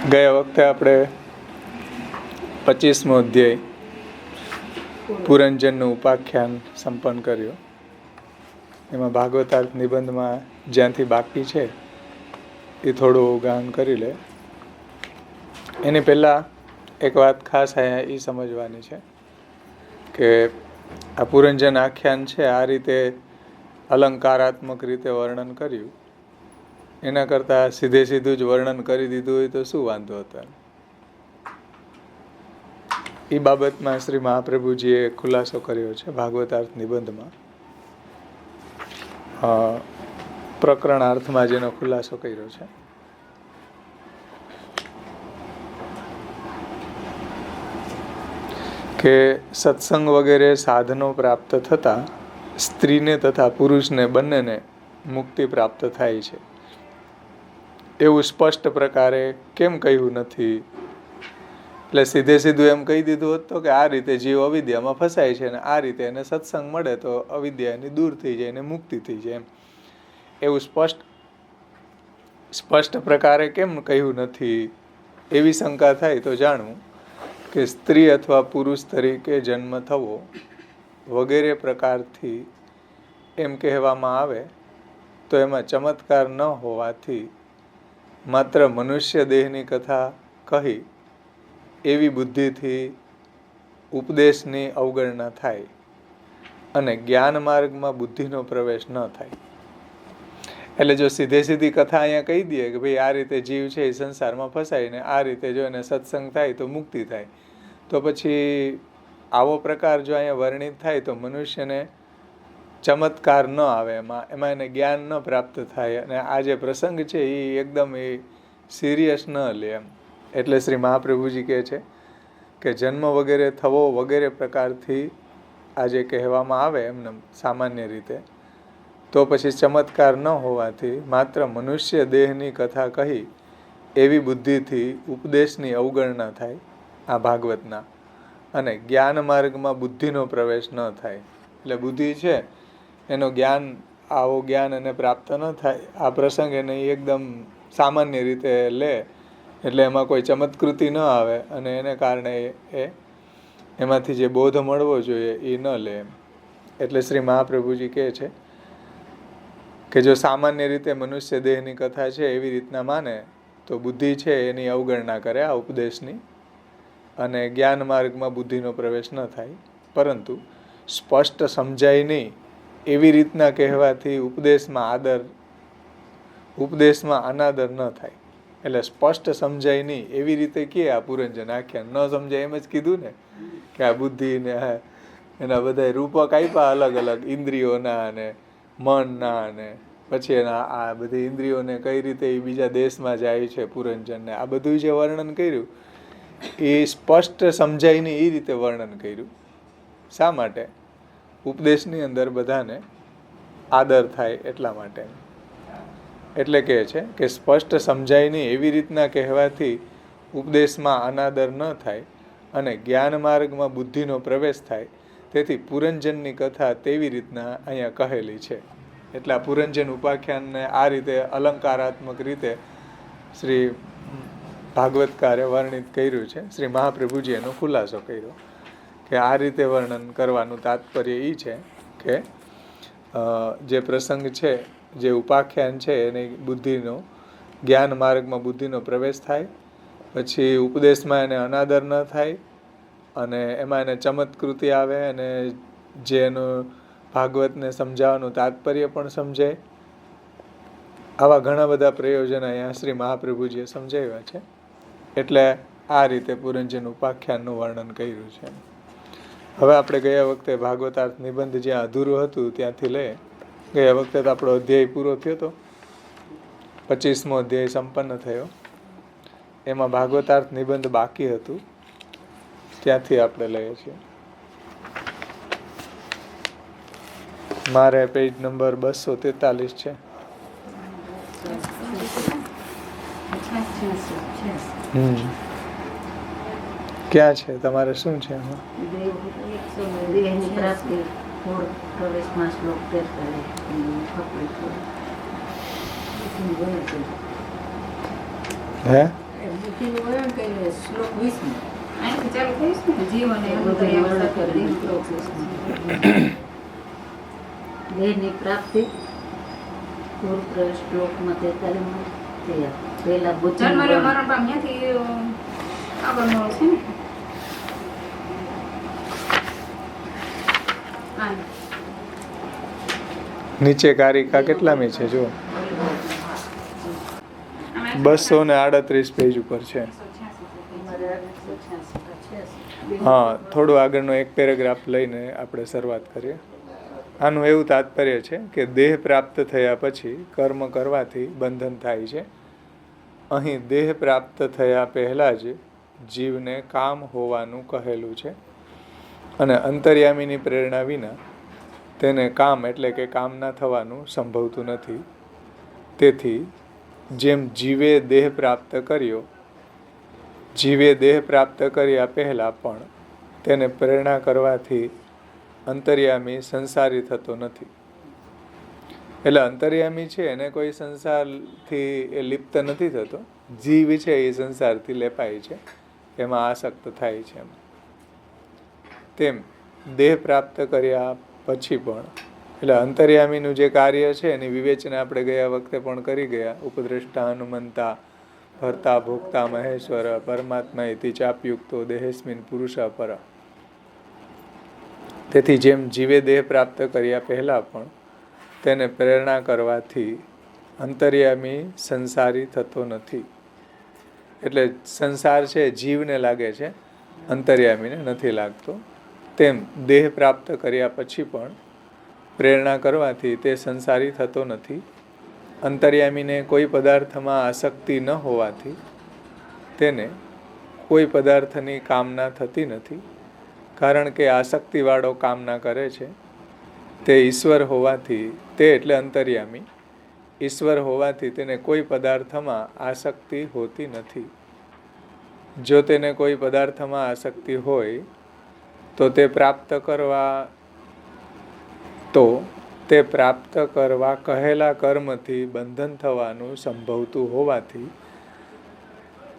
ગયા વખતે આપણે 25મો અધ્યાય પુરંજનનું ઉપાખ્યાન સંપન્ન કર્યું. એમાં ભાગવતાર્થ નિબંધમાં જ્યાંથી બાકી છે એ થોડું ગાન કરી લે. એની પહેલાં એક વાત ખાસ અહીંયા એ સમજવાની છે કે આ પુરંજન આખ્યાન છે આ રીતે અલંકારાત્મક રીતે વર્ણન કર્યું, એના કરતાં સીધું જ વર્ણન કરી દીધું હોય તો શું વાંધો હતો? એ બાબતમાં શ્રી મહાપ્રભુજીએ ખુલાસો કર્યો છે ભાગવતાર્થ નિબંધમાં. પ્રકરણાર્થમાં જેનો ખુલાસો કર્યો છે. કે સત્સંગ વગેરે સાધનો પ્રાપ્ત થતાં સ્ત્રીને તથા પુરુષને બંનેને મુક્તિ પ્રાપ્ત થાય છે એવું સ્પષ્ટ પ્રકારે કેમ કહ્યું નથી? એટલે સીધું એમ કહી દીધું હોત તો કે આ રીતે જીવ અવિદ્યામાં ફસાય છે અને આ રીતે એને સત્સંગ મળે તો અવિદ્યા એની દૂર થઈ જાય અને મુક્તિ થઈ જાય, એમ એવું સ્પષ્ટ પ્રકારે કેમ કહ્યું નથી? એવી શંકા થાય તો જાણવું કે સ્ત્રી અથવા પુરુષ તરીકે જન્મ થવો વગેરે પ્રકારથી એમ કહેવામાં આવે તો એમાં ચમત્કાર ન હોવાથી માત્ર મનુષ્ય દેહની કથા કહી એવી બુદ્ધિથી ઉપદેશની અવગણના થાય અને જ્ઞાન માર્ગમાં બુદ્ધિનો પ્રવેશ ન થાય. એટલે જો સીધી કથા અહીંયા કહી દઈએ કે ભાઈ આ રીતે જીવ છે એ સંસારમાં ફસાય ને આ રીતે જો એને સત્સંગ થાય તો મુક્તિ થાય, તો પછી આવો પ્રકાર જો અહીંયા વર્ણિત થાય તો મનુષ્યને ચમત્કાર ન આવે, એમાં એને જ્ઞાન ન પ્રાપ્ત થાય અને આ જે પ્રસંગ છે એ એકદમ સિરિયસ ન લે એમ. એટલે શ્રી મહાપ્રભુજી કહે છે કે જન્મ વગેરે થવો વગેરે પ્રકારથી આ જે કહેવામાં આવે એમને સામાન્ય રીતે, તો પછી ચમત્કાર ન હોવાથી માત્ર મનુષ્ય દેહની કથા કહી એવી બુદ્ધિથી ઉપદેશની અવગણના થાય આ ભાગવતના અને જ્ઞાન માર્ગમાં બુદ્ધિનો પ્રવેશ ન થાય. એટલે બુદ્ધિ છે એનો આવો જ્ઞાન એને પ્રાપ્ત ન થાય, આ પ્રસંગ એને એકદમ સામાન્ય રીતે લે એટલે એમાં કોઈ ચમત્કૃતિ ન આવે અને એને કારણે એમાંથી જે બોધ મળવો જોઈએ એ ન લે. એટલે શ્રી મહાપ્રભુજી કહે છે કે જો સામાન્ય રીતે મનુષ્ય દેહની કથા છે એવી રીતના માને તો બુદ્ધિ છે એની અવગણના કરે આ ઉપદેશની અને જ્ઞાન માર્ગમાં બુદ્ધિનો પ્રવેશ ન થાય. પરંતુ સ્પષ્ટ સમજાય નહીં એવી રીતના કહેવાથી ઉપદેશમાં અનાદર ન થાય. એટલે સ્પષ્ટ સમજાય નહીં એવી રીતે કે આ પુરંજન આખ્યાન ન સમજાય એમ જ કીધું ને કે આ બુદ્ધિ ને એના બધા રૂપક આપ્યા અલગ અલગ ઇન્દ્રિયોના અને મનના અને પછી એના આ બધી ઇન્દ્રિયોને કઈ રીતે એ બીજા દેશમાં જાય છે પુરંજનને, આ બધું જે વર્ણન કર્યું એ સ્પષ્ટ સમજાય નહીં એ રીતે વર્ણન કર્યું. શા માટે? ઉપદેશની અંદર બધાને આદર થાય એટલા માટે. એટલે કહે છે કે સ્પષ્ટ સમજાય નહીં એવી રીતના કહેવાથી ઉપદેશમાં અનાદર ન થાય અને જ્ઞાન માર્ગમાં બુદ્ધિનો પ્રવેશ થાય, તેથી પુરંજનની કથા તેવી રીતના અહીંયા કહેલી છે. એટલે આ પુરંજન ઉપાખ્યાનને આ રીતે અલંકારાત્મક રીતે શ્રી ભાગવતકારે વર્ણિત કર્યું છે. શ્રી મહાપ્રભુજી એનો ખુલાસો કર્યો કે આ રીતે વર્ણન કરવાનું તાત્પર્ય એ છે કે જે પ્રસંગ છે, જે ઉપાખ્યાન છે એની બુદ્ધિનો જ્ઞાન માર્ગમાં બુદ્ધિનો પ્રવેશ થાય, પછી ઉપદેશમાં એને અનાદર ન થાય અને એમાં એને ચમત્કૃતિ આવે અને જે એનું ભાગવતને સમજાવવાનું તાત્પર્ય પણ સમજાય. આવા ઘણા બધા પ્રયોજન અહીંયા શ્રી મહાપ્રભુજીએ સમજાવ્યા છે. એટલે આ રીતે પુરંજન ઉપાખ્યાનનું વર્ણન કર્યું છે. હવે આપણે ગયા વખતે ભાગવતાર્થ નિબંધ જ્યાં અધૂરું હતું ત્યાંથી લઈ ગયા વખતે તો આપણો અધ્યાય પૂરો થયો હતો, 25મો અધ્યાય સંપન્ન થયો. એમાં ભાગવતાર્થ નિબંધ બાકી હતું ત્યાંથી આપણે લઈએ છીએ. મારે પેજ નંબર 243 છે. ક્યાં છે તમારે? શું છે એમાં? હે અહીંથી વર્ણન કર્યું શ્લોક 20 અહીંથી ચાલુ થઈશ ને જીવ અને દેહની પ્રાપ્તિ પૂર્વ શ્લોકમાં 43 થયા પહેલા જન્મ લે મરણ પામ ત્યાંથી આગળનો છે ને આ નીચે કારિકા કેટલામી છે જો 238 પેજ ઉપર છે. હા, થોડું આગળનો એક પેરેગ્રાફ લઈને આપણે શરૂઆત કરીએ. આનું એવું તાત્પર્ય છે કે દેહ પ્રાપ્ત થયા પછી કર્મ કરવાથી બંધન થાય છે. અહીં દેહ પ્રાપ્ત થયા પહેલાં જ જીવને કામ હોવાનું કહેલું છે અને અંતર્યામીની પ્રેરણા વિના તેને કામ એટલે કે કામના થવાનું સંભવતું નથી. તેથી જેમ જીવે દેહ પ્રાપ્ત કર્યા પહેલાં પણ તેને પ્રેરણા કરવાથી અંતર્યામી સંસારી થતો નથી. એટલે અંતર્યામી છે એને કોઈ સંસારથી એ લિપ્ત નથી થતો. જીવ છે એ સંસારથી લેપાય છે, એમાં આસક્ત થાય છે. તેમ દેહ પ્રાપ્ત કર્યા પછી પણ એટલે અંતર્યામીનું જે કાર્ય છે એની વિવેચના આપણે ગયા વખતે પણ કરી ગયા. ઉપદ્રષ્ટા હનુમંતા ભર્તા ભોગતા મહેશ્વર પરમાત્મા ઇતિ ચાપયુક્તો દેહેસ્મિન પુરુષ પર. તેથી જેમ જીવે દેહ પ્રાપ્ત કર્યા પહેલા પણ તેને પ્રેરણા કરવાથી અંતર્યામી સંસારી થતો નથી. એટલે સંસાર છે જીવને લાગે છે, અંતર્યામીને નથી લાગતો. તેમ દેહ પ્રાપ્ત કર્યા પછી પણ પ્રેરણા કરવાથી તે સંસારી થતો નથી. અંતર્યામીને કોઈ પદાર્થમાં આસક્તિ ન હોવાથી તેને કોઈ પદાર્થની કામના થતી નથી. કારણ કે આસક્તિવાળો કામના કરે છે તે ઈશ્વર હોવાથી, તે એટલે અંતર્યામી ઈશ્વર હોવાથી તેને કોઈ પદાર્થમાં આસક્તિ હોતી નથી. જો તેને કોઈ પદાર્થમાં આસક્તિ હોય તો તે પ્રાપ્ત કરવા કહેલા કર્મથી બંધન થવાનું સંભવતું હોવાથી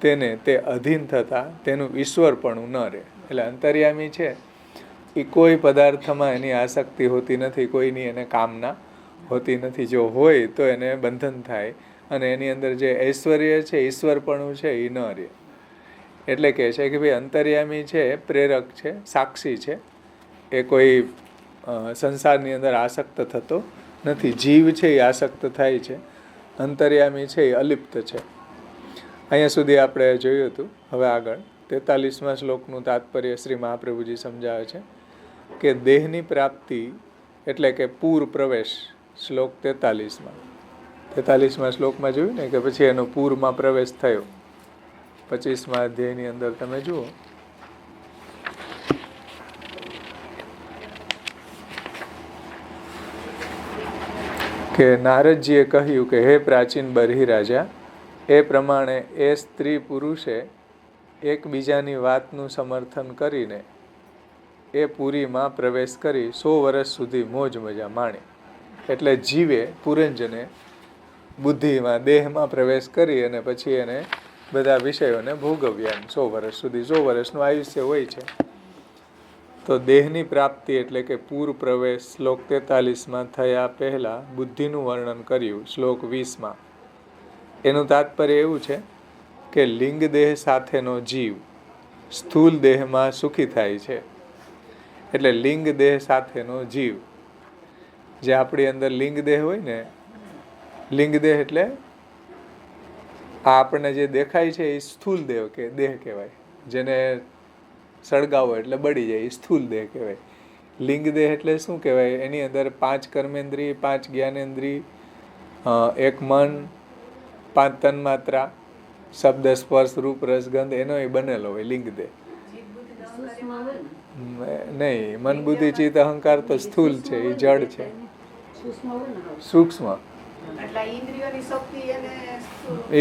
તેને તે અધીન થતા તેનું ઈશ્વરપણું ન રહે. એટલે અંતર્યામી છે એ કોઈ પદાર્થમાં એની આસક્તિ હોતી નથી, કોઈની એને કામના હોતી નથી. જો હોય તો એને બંધન થાય અને એની અંદર જે ઐશ્વર્ય છે, ઈશ્વરપણું છે એ ન રહે. એટલે કહે છે કે ભાઈ અંતર્યામી છે પ્રેરક છે, સાક્ષી છે, એ કોઈ સંસારની અંદર આસક્ત થતો નથી. જીવ છે એ આસક્ત થાય છે, અંતર્યામી છે એ અલિપ્ત છે. અહીંયા સુધી આપણે જોયું હતું. હવે આગળ 43મા શ્લોકનું તાત્પર્ય શ્રી મહાપ્રભુજી સમજાવે છે કે દેહની પ્રાપ્તિ એટલે કે પૂર પ્રવેશ. શ્લોક 43મા શ્લોકમાં જોયું ને કે પછી એનો પૂરમાં પ્રવેશ થયો. 25મા અધ્યાયની અંદર તમે જુઓ કે નારદજીએ કહ્યું કે હે પ્રાચીન બરહી રાજા, એ પ્રમાણે એ સ્ત્રી પુરુષે એકબીજાની વાતનું સમર્થન કરીને એ પુરીમાં પ્રવેશ કરી 100 વર્ષ સુધી મોજ મજા માણી. એટલે જીવે પુરંજને બુદ્ધિમાં દેહમાં પ્રવેશ કરી અને પછી એને બધા વિષયોને ભોગવ્યા 100 વર્ષ સુધી. 100 વર્ષનું આયુષ્ય હોય છે. તો દેહની પ્રાપ્તિ એટલે કે પૂર પ્રવેશ શ્લોક 43માં થયા પહેલા બુદ્ધિનું વર્ણન કર્યું શ્લોક 20માં. એનું તાત્પર્ય એવું છે કે લિંગ દેહ સાથેનો જીવ સ્થૂલ દેહમાં સુખી થાય છે. એટલે લિંગ દેહ સાથેનો જીવ, જે આપણી અંદર લિંગ દેહ હોય ને, લિંગ દેહ એટલે આપણને જે દેખાય છે એ સ્થૂલ દેહ કે દેહ કહેવાય. જેને સળગાવો એટલે બળી જાય એ સ્થૂલ દેહ કહેવાય. લિંગ દેહ એટલે શું કહેવાય? એની અંદર 5 કર્મેન્દ્રિય, 5 જ્ઞાનેન્દ્રિય, 1 મન, 5 તન્માત્રા, શબ્દ સ્પર્શ રૂપ રસ ગંધ એનો એ બનેલો હોય લિંગ દેહ. નહીં, મન બુદ્ધિ ચિત્ત અહંકાર તો સ્થૂલ છે, એ જડ છે. સૂક્ષ્મ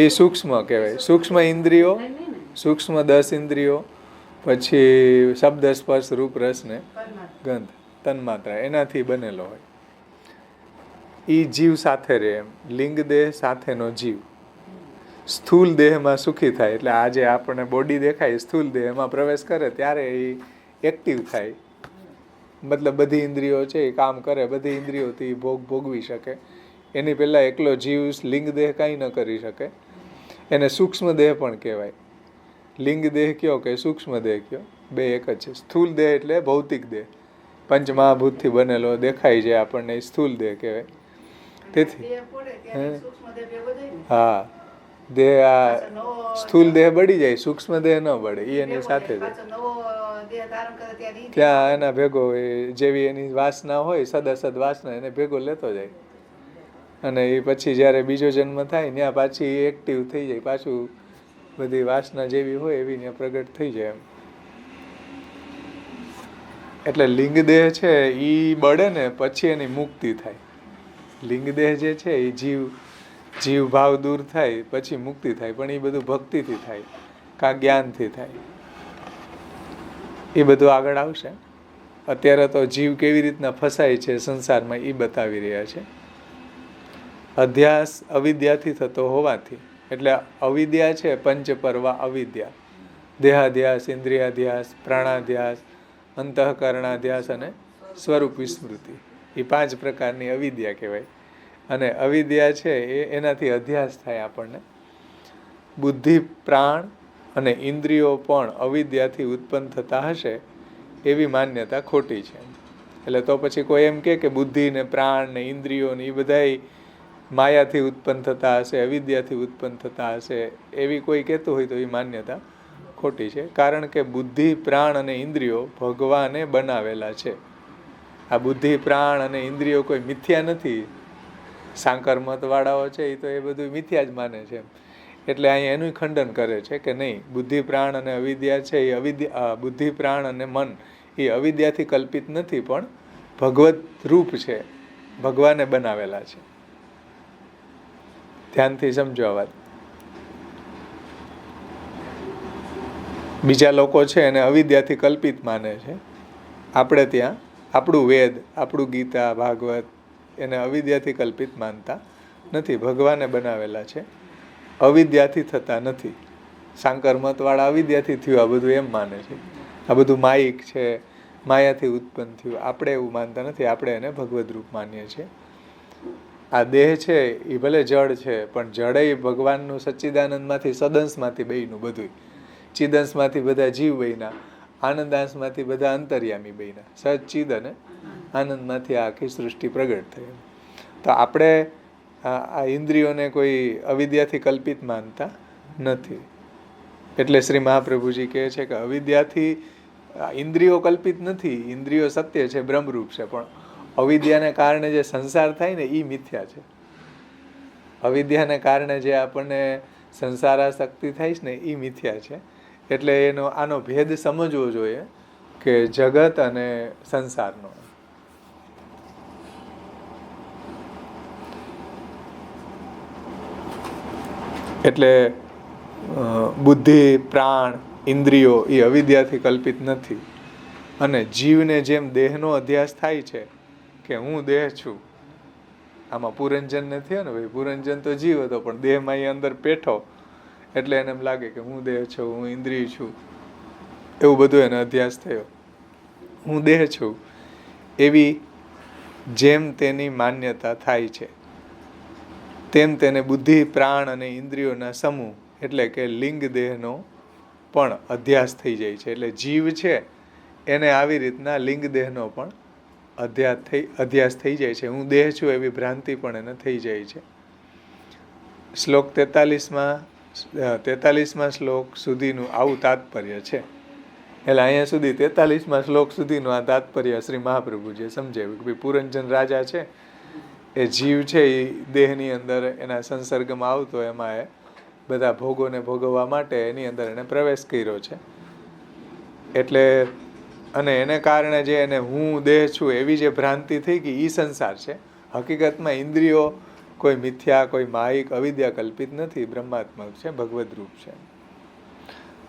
એ સૂક્ષ્મ કહેવાય. સૂક્ષ્મ ઇન્દ્રિયો, સૂક્ષ્મ 10 ઇન્દ્રિયો, પછી શબ્દ સ્પર્શ રૂપ રસ ને ગંધ તન્માત્રા એનાથી બનેલો હોય. એ જીવ સાથે રહે એમ, લિંગ દેહ સાથેનો જીવ. સ્થૂલ દેહમાં સુખી થાય. એટલે આ જે આપણને બોડી દેખાય સ્થૂલ દેહમાં પ્રવેશ કરે ત્યારે એ એક્ટિવ થાય, મતલબ બધી ઇન્દ્રિયો છે એ કામ કરે, બધી ઇન્દ્રિયોથી ભોગવી શકે. એની પહેલાં એકલો જીવ લિંગ દેહ કાંઈ ન કરી શકે. એને સૂક્ષ્મ દેહ પણ કહેવાય. લિંગ દેહ કયો કે સૂક્ષ્મ દેહ કયો, બે એક જ છે. સ્થૂલ દેહ એટલે ભૌતિક દેહ, પંચમહાભૂતથી બનેલો દેખાય છે આપણને, એ સ્થૂલ દેહ કહેવાય. તેથી હા, દેહ આ સ્થૂલ દેહ બળી જાય, સૂક્ષ્મ દેહ ન બળે, એ એની સાથે ત્યાં એના ભેગો જેવી એની વાસના હોય, સદાસદ વાસના, એને ભેગો લેતો જાય. અને એ પછી જ્યારે બીજો જન્મ થાય ત્યાં પાછી એક્ટિવ થઈ જાય, પાછું બધી વાસના જેવી હોય એવી ત્યાં પ્રગટ થઈ જાય એમ. એટલે લિંગદેહ છે એ બળે ને પછી એની મુક્તિ થાય. લિંગદેહ જે છે એ જીવ ભાવ દૂર થાય પછી મુક્તિ થાય, પણ એ બધું ભક્તિથી થાય કાં જ્ઞાનથી થાય, એ બધું આગળ આવશે. અત્યારે તો જીવ કેવી રીતના ફસાય છે સંસારમાં એ બતાવી રહ્યા છે. અધ્યાસ અવિદ્યાથી થતો હોવાથી, એટલે અવિદ્યા છે પંચપર્વા અવિદ્યા, દેહાધ્યાસ, ઇન્દ્રિયાધ્યાસ, પ્રાણાધ્યાસ, અંતઃકરણાધ્યાસ અને સ્વરૂપ વિસ્મૃતિ, એ 5 પ્રકારની અવિદ્યા કહેવાય. અને અવિદ્યા છે એનાથી અધ્યાસ થાય આપણને. બુદ્ધિ, પ્રાણ અને ઇન્દ્રિયો પણ અવિદ્યાથી ઉત્પન્ન થતા હશે એવી માન્યતા ખોટી છે. એટલે તો પછી કોઈ એમ કે બુદ્ધિ ને પ્રાણ ને ઇન્દ્રિયો ને એ બધાય માયાથી ઉત્પન્ન થતા હશે, અવિદ્યાથી ઉત્પન્ન થતા હશે, એવી કોઈ કહેતું હોય તો એ માન્યતા ખોટી છે. કારણ કે બુદ્ધિ, પ્રાણ અને ઇન્દ્રિયો ભગવાને બનાવેલા છે. આ બુદ્ધિ, પ્રાણ અને ઇન્દ્રિયો કોઈ મિથ્યા નથી. સાંકર મતવાળાઓ છે એ તો એ બધું મિથ્યા જ માને છે. એટલે અહીંયા એનું ખંડન કરે છે કે નહીં, બુદ્ધિ, પ્રાણ અને અવિદ્યા છે એ બુદ્ધિ, પ્રાણ અને મન એ અવિદ્યાથી કલ્પિત નથી, પણ ભગવત રૂપ છે, ભગવાને બનાવેલા છે. ધ્યાનથી સમજો આ વાત. બીજા લોકો છે એને અવિદ્યાથી કલ્પિત માને છે. આપણે ત્યાં આપણું વેદ, આપણું ગીતા, ભાગવત એને અવિદ્યાથી કલ્પિત માનતા નથી, ભગવાને બનાવેલા છે, અવિદ્યાથી થતા નથી. સાંકર મતવાળા અવિદ્યાથી થયું આ બધું એમ માને છે, આ બધું માયિક છે, માયાથી ઉત્પન્ન થયું. આપણે એવું માનતા નથી, આપણે એને ભગવદ રૂપ માનીએ છીએ. આ દેહ છે એ ભલે જળ છે, પણ જળ એ ભગવાનનું સચ્ચિદાનંદમાંથી, સદંશમાંથી બન્યું બધું. ચિદંશમાંથી બધા જીવ બન્યા, આનંદાંશમાંથી બધા અંતર્યામી બન્યા. સચ્ચિદ અને આનંદમાંથી આખી સૃષ્ટિ પ્રગટ થઈ. તો આપણે આ ઇન્દ્રિયોને કોઈ અવિદ્યાથી કલ્પિત માનતા નથી. એટલે શ્રી મહાપ્રભુજી કહે છે કે અવિદ્યાથી ઇન્દ્રિયો કલ્પિત નથી, ઇન્દ્રિયો સત્ય છે, બ્રહ્મરૂપ છે, પણ અવિદ્યાને કારણે જે સંસાર થાય ને એ મિથ્યા છે. અવિદ્યાને કારણે જે આપણને સંસારાસક્તિ થાય છે ને એ મિથ્યા છે. એટલે આનો ભેદ સમજવો જોઈએ કે જગત અને સંસારનો. એટલે બુદ્ધિ, પ્રાણ, ઇન્દ્રિયો એ અવિદ્યાથી કલ્પિત નથી. અને જીવને જેમ દેહનો અધ્યાસ થાય છે કે હું દેહ છું, આમાં પુરંજન નથી ને ભાઈ, પુરંજન તો જીવ હતો પણ દેહમાં એ અંદર પેઠો એટલે એને એમ લાગે કે હું દેહ છું, હું ઇન્દ્રિય છું, એવું બધું એને અધ્યાસ થયો. હું દેહ છું એવી જેમ તેની માન્યતા થાય છે, તેમ તેને બુદ્ધિ, પ્રાણ અને ઇન્દ્રિયોના સમૂહ એટલે કે લિંગ દેહનો પણ અધ્યાસ થઈ જાય છે. એટલે જીવ છે એને આવી રીતના લિંગ દેહનો પણ અધ્યાસ થઈ જાય છે. હું દેહ છું એવી ભ્રાંતિ પણ એને થઈ જાય છે. શ્લોક 43માં શ્લોક સુધીનું આવું તાત્પર્ય છે. એટલે અહીંયા સુધી 43માં શ્લોક સુધીનું આ તાત્પર્ય શ્રી મહાપ્રભુજીએ સમજાવ્યું કે ભાઈ પુરંજન રાજા છે એ જીવ છે એ દેહની અંદર એના સંસર્ગમાં આવતો, એમાં એ બધા ભોગોને ભોગવવા માટે એની અંદર એને પ્રવેશ કર્યો છે. એટલે અને એને કારણે જે એને હું દેહ છું એવી જે ભ્રાંતિ થઈ ગઈ એ સંસાર છે. હકીકતમાં ઇન્દ્રિયો કોઈ મિથ્યા, કોઈ માયિક, અવિદ્યા કલ્પિત નથી, બ્રહ્માત્મક છે, ભગવદ રૂપ છે.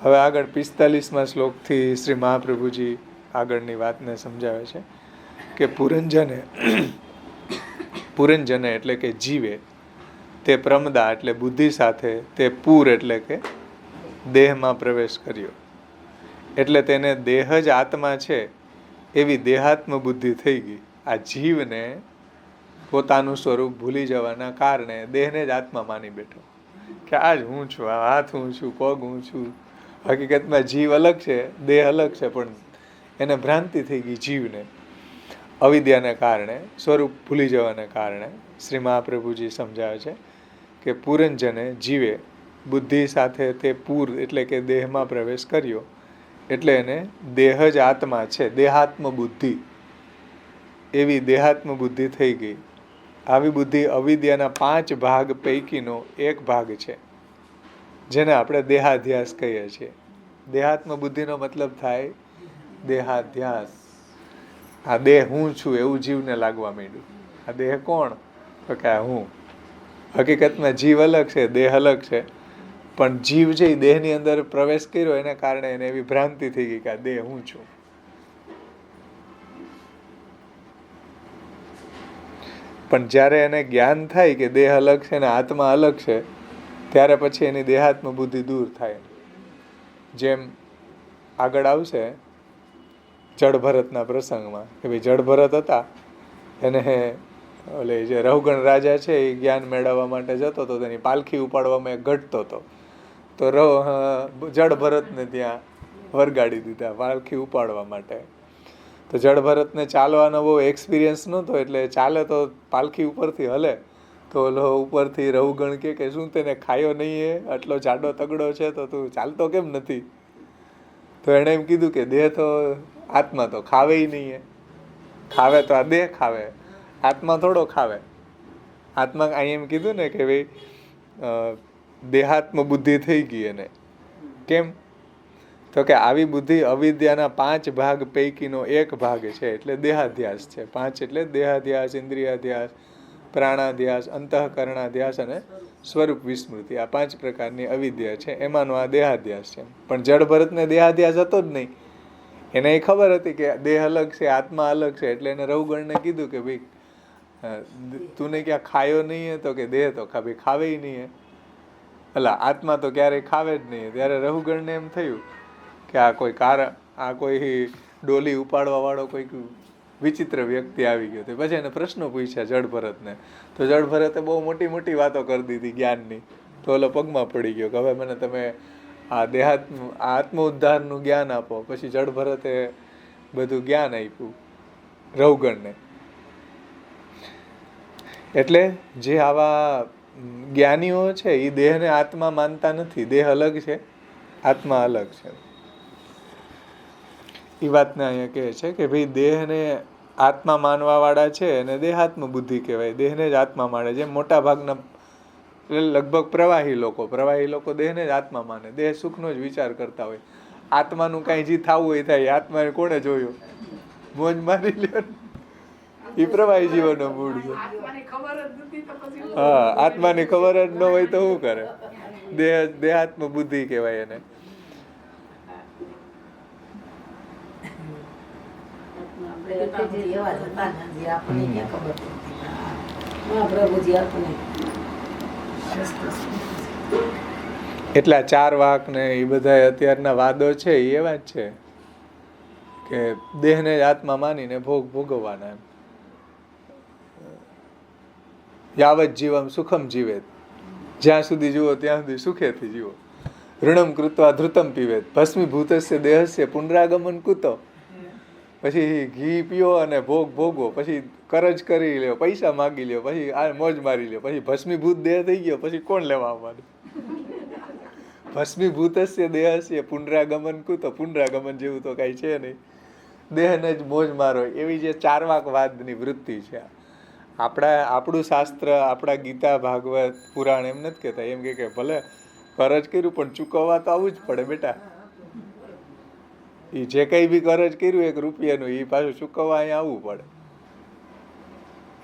હવે આગળ 45માં શ્લોકથી શ્રી મહાપ્રભુજી આગળની વાતને સમજાવે છે કે પુરંજને એટલે કે જીવે તે પ્રમદા એટલે બુદ્ધિ સાથે, તે પૂર એટલે કે દેહમાં પ્રવેશ કર્યો. એટલે તેને દેહ જ આત્મા છે એવી દેહાત્મ બુદ્ધિ થઈ ગઈ. આ જીવને પોતાનું સ્વરૂપ ભૂલી જવાના કારણે દેહને જ આત્મા માની બેઠો કે આ જ હું છું, આ હાથ હું છું, પગ હું છું. હકીકતમાં જીવ અલગ છે, દેહ અલગ છે, પણ એને ભ્રાંતિ થઈ ગઈ જીવને. અવિદ્યાને કારણે, સ્વરૂપ ભૂલી જવાને કારણે શ્રી મહાપ્રભુજી સમજાવે છે કે પૂરંજને જીવે બુદ્ધિ સાથે તે પૂર એટલે કે દેહમાં પ્રવેશ કર્યો. એટલે એને દેહ જ આત્મા છે, દેહાત્મ બુદ્ધિ, એવી દેહાત્મ બુદ્ધિ થઈ ગઈ. આવી બુદ્ધિ અવિદ્યાના 5 ભાગ પૈકીનો એક ભાગ છે, જેને આપણે દેહાધ્યાસ કહીએ છીએ. દેહાત્મ બુદ્ધિનો મતલબ થાય દેહાધ્યાસ. આ દેહ હું છું એવું જીવને લાગવા માંડ્યું. આ દેહ કોણ? તો કે આ હું. હકીકતમાં જીવ અલગ છે, દેહ અલગ છે, પણ જીવ છે એ દેહની અંદર પ્રવેશ કર્યો એને કારણે એને એવી ભ્રાંતિ થઈ ગઈ કે આ દેહ હું છું. પણ જ્યારે એને જ્ઞાન થાય કે દેહ અલગ છે ને આત્મા અલગ છે, ત્યારે પછી એની દેહાત્મ બુદ્ધિ દૂર થાય. જેમ આગળ આવશે જડભરતના પ્રસંગમાં કે ભાઈ જડભરત હતા, એને ઓલે જે રહુગણ રાજા છે એ જ્ઞાન મેળવવા માટે જતો હતો, તેની પાલખી ઉપાડવામાં એ ઘટતો હતો. તો જડભરતને ત્યાં વરગાડી દીધા પાલખી ઉપાડવા માટે. તો જડભરતને ચાલવાનો બહુ એક્સપિરિયન્સ નહોતો, એટલે ચાલે તો પાલખી ઉપરથી હલે તો ઓલો ઉપરથી રહુગણ કે શું તેને ખાયો નહીં, આટલો જાડો તગડો છે તો તું ચાલતો કેમ નથી? તો એણે એમ કીધું કે દેહ તો આત્મા તો ખાવે નહીં, ખાવે તો આ દેહ ખાવે, આત્મા થોડો ખાવે. આત્મા અહીં એમ કીધું ને કે ભાઈ દેહાત્મ બુદ્ધિ થઈ ગઈ એને. કેમ? તો કે આવી બુદ્ધિ અવિદ્યાના 5 ભાગ પૈકીનો એક ભાગ છે, એટલે દેહાધ્યાસ છે. 5 એટલે દેહાધ્યાસ, ઇન્દ્રિયાધ્યાસ, પ્રાણાધ્યાસ, અંતઃકરણાધ્યાસ અને સ્વરૂપ વિસ્મૃતિ. આ 5 પ્રકારની અવિદ્યા છે, એમાંનો આ દેહાધ્યાસ છે. પણ જડભરતને દેહાધ્યાસ હતો જ નહીં. એને એ ખબર હતી કે દેહ અલગ છે, આત્મા અલગ છે. એટલે એને રહુગણને કીધું કે ભાઈ તું ક્યાં ખાયો નહીં? તો કે દેહ તો ભાઈ ખાવે નહીં, અલા આત્મા તો ક્યારેય ખાવે જ નહીં. ત્યારે રહુગણને એમ થયું કે આ કોઈ ડોલી ઉપાડવા વાળો કોઈક વિચિત્ર વ્યક્તિ આવી ગયો. તો પછી એને પ્રશ્નો પૂછ્યા જડભરતને. તો જડભરતે બહુ મોટી મોટી વાતો કરી દીધી જ્ઞાનની. તો ઓલો પગમાં પડી ગયો કે હવે મને તમે આ આત્મ ઉદ્ધારનું જ્ઞાન આપો. પછી જડભરતે બધું જ્ઞાન આપ્યું રહુગણને. એટલે જે આવા જ્ઞાનીઓ છે એ દેહને આત્મા માનતા નથી. દેહ અલગ છે, આત્મા અલગ છે. એ વાતને અહીંયા કહે છે કે ભાઈ દેહને આત્મા માનવા વાળા છે અને દેહાત્મ બુદ્ધિ કહેવાય. દેહને જ આત્મા માને. જેમ મોટા ભાગના લગભગ પ્રવાહી લોકો દેહને જ આત્મા માને. દેહ સુખનો જ વિચાર કરતા હોય. આત્માનું કાંઈ જે થવું હોય થાય. આત્માને કોણે જોયું? મોજ મારી લ્યો. એ પ્રવાહી જીવનનો મૂળ છે. હા, આત્માની ખબર જ ન હોય તો શું કરે? દેહાત્મ બુદ્ધિ કહેવાય એને. એટલે 4 વાક ને એ બધા અત્યારના વાદો છે એ એવા જ છે કે દેહને જ આત્મા માનીને ભોગવવાના. યાવત જીવમ સુખમ જીવેત, જ્યાં સુધી જુઓ ત્યાં સુધી સુખેથી જીવો. ઋણમ કૃત્વા ધૃતમ પીવેત, ભસ્મીભૂતસ્ય દેહસ્ય પુનરાગમન કુતો. પછી ઘી પીઓ અને ભોગવો, પછી કરજ કરી લ્યો, પૈસા માગી લ્યો, પછી આ મોજ મારી લ્યો, પછી ભસ્મીભૂત દેહ થઈ ગયો, પછી કોણ લેવા આવવાનું? ભસ્મીભૂતસ્ય દેહસ્ય પુનરાગમન કુતો. પુનરાગમન જેવું તો કાંઈ છે નહીં. દેહને જ મોજ મારો, એવી જે 4 વાકવાદની વૃત્તિ છે. આપણું શાસ્ત્ર, આપણા ગીતા, ભાગવત, પુરાણ એમ નથી કહેતા. એમ કે ભલે કરજ કર્યું પણ ચૂકવવા તો આવવું જ પડે બેટા. એ જે કંઈ બી કરજ કર્યું 1 રૂપિયાનું, એ પાછું ચૂકવવા અહીંયા આવવું પડે.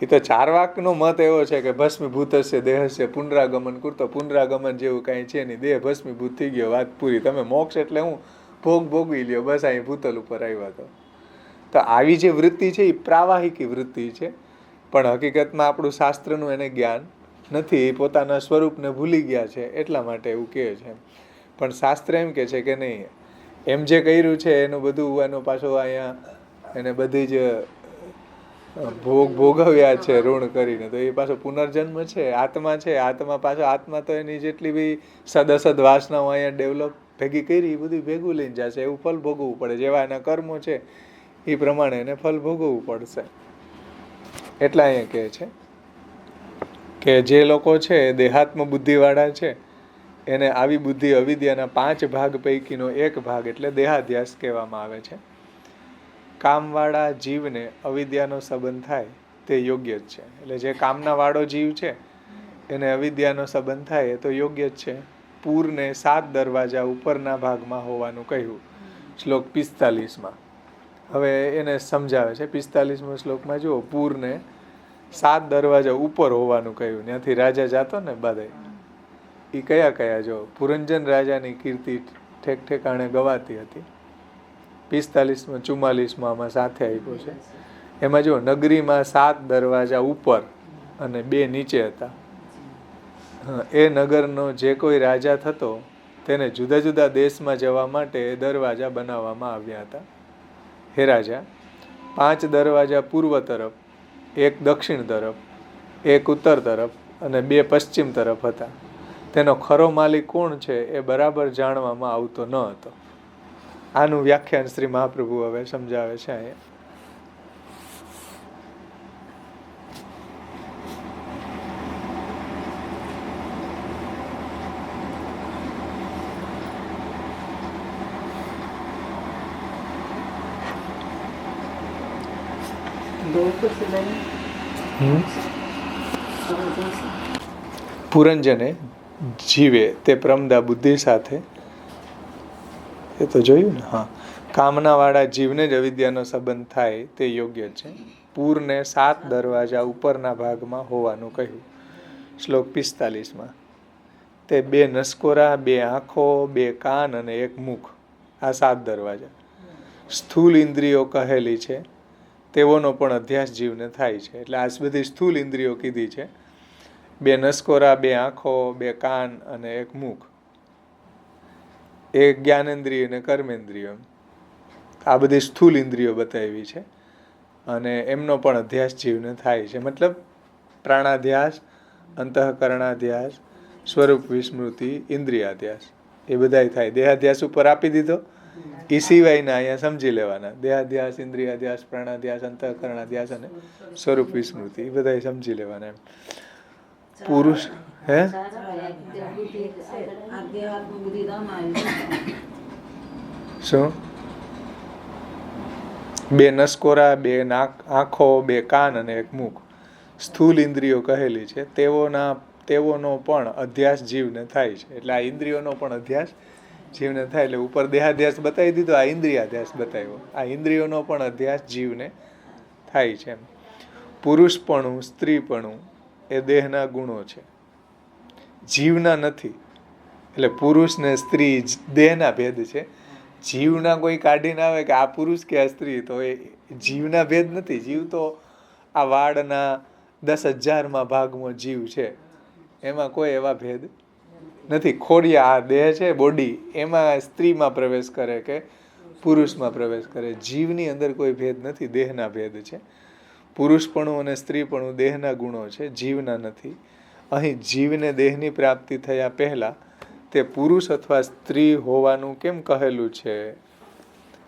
એ તો 4 વાકનો મત એવો છે કે ભસ્મીભૂતસ્ય દેહસ્ય પુનરાગમન કરતો. પુનરાગમન જેવું કાંઈ છે નહીં. દેહ ભસ્મીભૂત થઈ ગયો, વાત પૂરી. તમે મોક્ષ એટલે હું ભોગવી લ્યો, બસ અહીં ભૂતલ ઉપર આવ્યા તો આવી જે વૃત્તિ છે એ પ્રાવાહિકી વૃત્તિ છે. પણ હકીકતમાં આપણું શાસ્ત્રનું એને જ્ઞાન નથી, એ પોતાના સ્વરૂપને ભૂલી ગયા છે એટલા માટે એવું કહે છે. પણ શાસ્ત્ર એમ કહે છે કે નહીં, એમ જે કર્યું છે એનું બધું એનો પાછો અહીંયા એને બધી જ ભોગવ્યા છે ઋણ કરીને, તો એ પાછો પુનર્જન્મ છે, આત્મા છે, આત્મા પાછો આત્મા તો એની જેટલી બી સદઅસદ વાસનાઓ અહીંયા ડેવલપ ભેગી કરી એ બધું ભેગું લઈને જશે, એવું ફલ ભોગવવું પડે. જેવા એના કર્મો છે એ પ્રમાણે એને ફલ ભોગવવું પડશે. એટલા અહીંયા કહે છે કે જે લોકો છે દેહાત્મ બુદ્ધિવાળા છે એને આવી બુદ્ધિ અવિદ્યાના 5 ભાગ પૈકીનો એક ભાગ એટલે દેહાધ્યાસ કહેવામાં આવે છે. કામવાળા જીવને અવિદ્યાનો સંબંધ થાય તે યોગ્ય જ છે. એટલે જે કામના વાળો જીવ છે એને અવિદ્યાનો સંબંધ થાય એ તો યોગ્ય જ છે. પૂરને 7 દરવાજા ઉપરના ભાગમાં હોવાનું કહ્યું શ્લોક 45માં. હવે એને સમજાવે છે 45મો શ્લોકમાં. જુઓ, પૂરને 7 દરવાજા ઉપર હોવાનું કહ્યું. ત્યાંથી રાજા જાતો ને બધાય, એ કયા કયા? જો, પુરંજન રાજાની કીર્તિ ઠેક ઠેકાણે ગવાતી હતી. 45માં 44માં આમાં સાથે આપ્યો છે. એમાં જો, નગરીમાં 7 દરવાજા ઉપર અને 2 નીચે હતા. એ નગરનો જે કોઈ રાજા થતો તેને જુદા જુદા દેશમાં જવા માટે દરવાજા બનાવવામાં આવ્યા હતા. હે રાજા, 5 દરવાજા પૂર્વ તરફ, 1 દક્ષિણ તરફ, 1 ઉત્તર તરફ અને 2 પશ્ચિમ તરફ હતા. તેનો ખરો માલિક કોણ છે એ બરાબર જાણવામાં આવતો ન હતો. આનું વ્યાખ્યાન શ્રી મહાપ્રભુ હવે સમજાવે છે અહીંયા. પુરંજને જીવે તે પ્રમદા બુદ્ધિ સાથે, એ તો જોયું ને. હા, કામનાવાળા જીવને જ અવિદ્યાનો સંબંધ થાય તે યોગ્ય છે. પૂરને 7 દરવાજા ઉપરના ભાગમાં હોવાનું કહ્યું શ્લોક 45માં. તે 2 નસકોરા, 2 આંખો, 2 કાન અને 1 મુખ, આ 7 દરવાજા સ્થૂલ ઇન્દ્રિયો કહેલી છે તેઓનો પણ અધ્યાસ જીવને થાય છે. એટલે આ બધી સ્થૂલ ઇન્દ્રિયો કીધી છે. 2 નસકોરા, 2 આંખો, 2 કાન અને 1 મુખ, એક જ્ઞાનેન્દ્રિય અને કર્મેન્દ્રિય, આ બધી સ્થૂલ ઇન્દ્રિયો બતાવી છે અને એમનો પણ અધ્યાસ જીવને થાય છે. મતલબ પ્રાણાધ્યાસ, અંતઃકરણાધ્યાસ, સ્વરૂપ વિસ્મૃતિ, ઇન્દ્રિયાધ્યાસ, એ બધાય થાય. દેહાધ્યાસ ઉપર આપી દીધો, એ સિવાયના અહીંયા સમજી લેવાના. દેહાધ્યાસ, ઇન્દ્રિયાધ્યાસ, પ્રાણાધ્યાસ, અંતઃકરણાધ્યાસ અને સ્વરૂપ વિસ્મૃતિ, એ બધાય સમજી લેવાના. એમ પુરુષ હે શું? 2 નસકોરા, 2 આંખો, 2 કાન અને 1 મુખ સ્થૂલ ઇન્દ્રિયો કહેલી છે તેઓનો પણ અધ્યાસ જીવને થાય છે. એટલે આ ઇન્દ્રિયોનો પણ અધ્યાસ જીવને થાય. એટલે ઉપર દેહાધ્યાસ બતાવી દીધો, આ ઇન્દ્રિયાધ્યાસ બતાવ્યો. આ ઇન્દ્રિયોનો પણ અધ્યાસ જીવને થાય છે. પુરુષપણું, સ્ત્રીપણું એ દેહના ગુણો છે, જીવના નથી. એટલે પુરુષ ને સ્ત્રી દેહના ભેદ છે. જીવના કોઈ કાઢીને આવે કે આ પુરુષ કે આ સ્ત્રી, તો એ જીવના ભેદ નથી. જીવ તો આ વાળના 10,000માં ભાગમાં જીવ છે, એમાં કોઈ એવા ભેદ નથી. ખોડિયા આ દેહ છે, બોડી, એમાં સ્ત્રીમાં પ્રવેશ કરે કે પુરુષમાં પ્રવેશ કરે. જીવની અંદર કોઈ ભેદ નથી, દેહના ભેદ છે. પુરુષપણું અને સ્ત્રીપણું દેહના ગુણો છે, જીવના નથી. અહીં જીવને દેહની પ્રાપ્તિ થયા પહેલા તે પુરુષ અથવા સ્ત્રી હોવાનું કેમ કહેલું છે?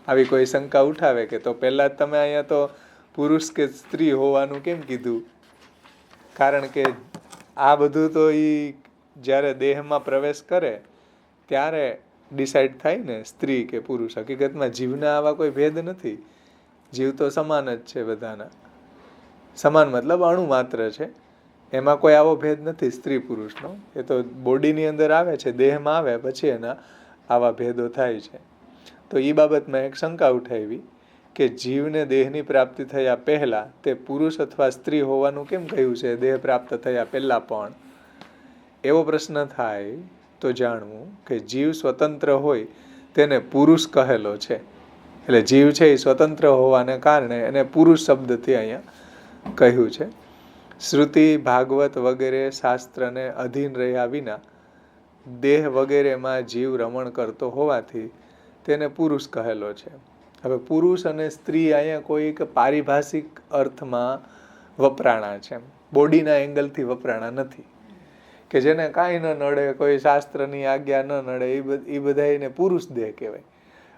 આવી કોઈ શંકા ઉઠાવે કે તો પહેલા તમે અહીંયા તો પુરુષ કે સ્ત્રી હોવાનું કેમ કીધું? કારણ કે આ બધું તો એ જ્યારે દેહમાં પ્રવેશ કરે ત્યારે ડિસાઈડ થાય ને, સ્ત્રી કે પુરુષ. હકીકતમાં જીવના આવા કોઈ ભેદ નથી. જીવ તો સમાન જ છે બધાના. સમાન મતલબ અણુ માત્ર છે, એમાં કોઈ આવો ભેદ નથી સ્ત્રી પુરુષનો. એ તો બોડીની અંદર આવે છે, દેહમાં આવે પછી એના આવા ભેદો થાય છે. તો એ બાબતમાં એક શંકા ઉઠાવી કે જીવને દેહની પ્રાપ્તિ થયા પહેલા તે પુરુષ અથવા સ્ત્રી હોવાનું કેમ કહ્યું છે દેહ પ્રાપ્ત થયા પહેલા પણ? એવો પ્રશ્ન થાય તો જાણવું કે જીવ સ્વતંત્ર હોય તેને પુરુષ કહેલો છે. એટલે જીવ છે એ સ્વતંત્ર હોવાને કારણે એને પુરુષ શબ્દથી અહીંયા કહ્યું છે. શ્રુતિ ભાગવત વગેરે શાસ્ત્રને અધીન રહ્યા વિના દેહ વગેરેમાં જીવ રમણ કરતો હોવાથી તેને પુરુષ કહેલો છે. હવે પુરુષ અને સ્ત્રી અહીંયા કોઈક પારિભાષિક અર્થમાં વપરાણા છે, બોડીના એંગલથી વપરાણા નથી. કે જેને કાંઈ ન નડે, કોઈ શાસ્ત્રની આજ્ઞા ન નડે, એ બધા એને પુરુષ દેહ કહેવાય.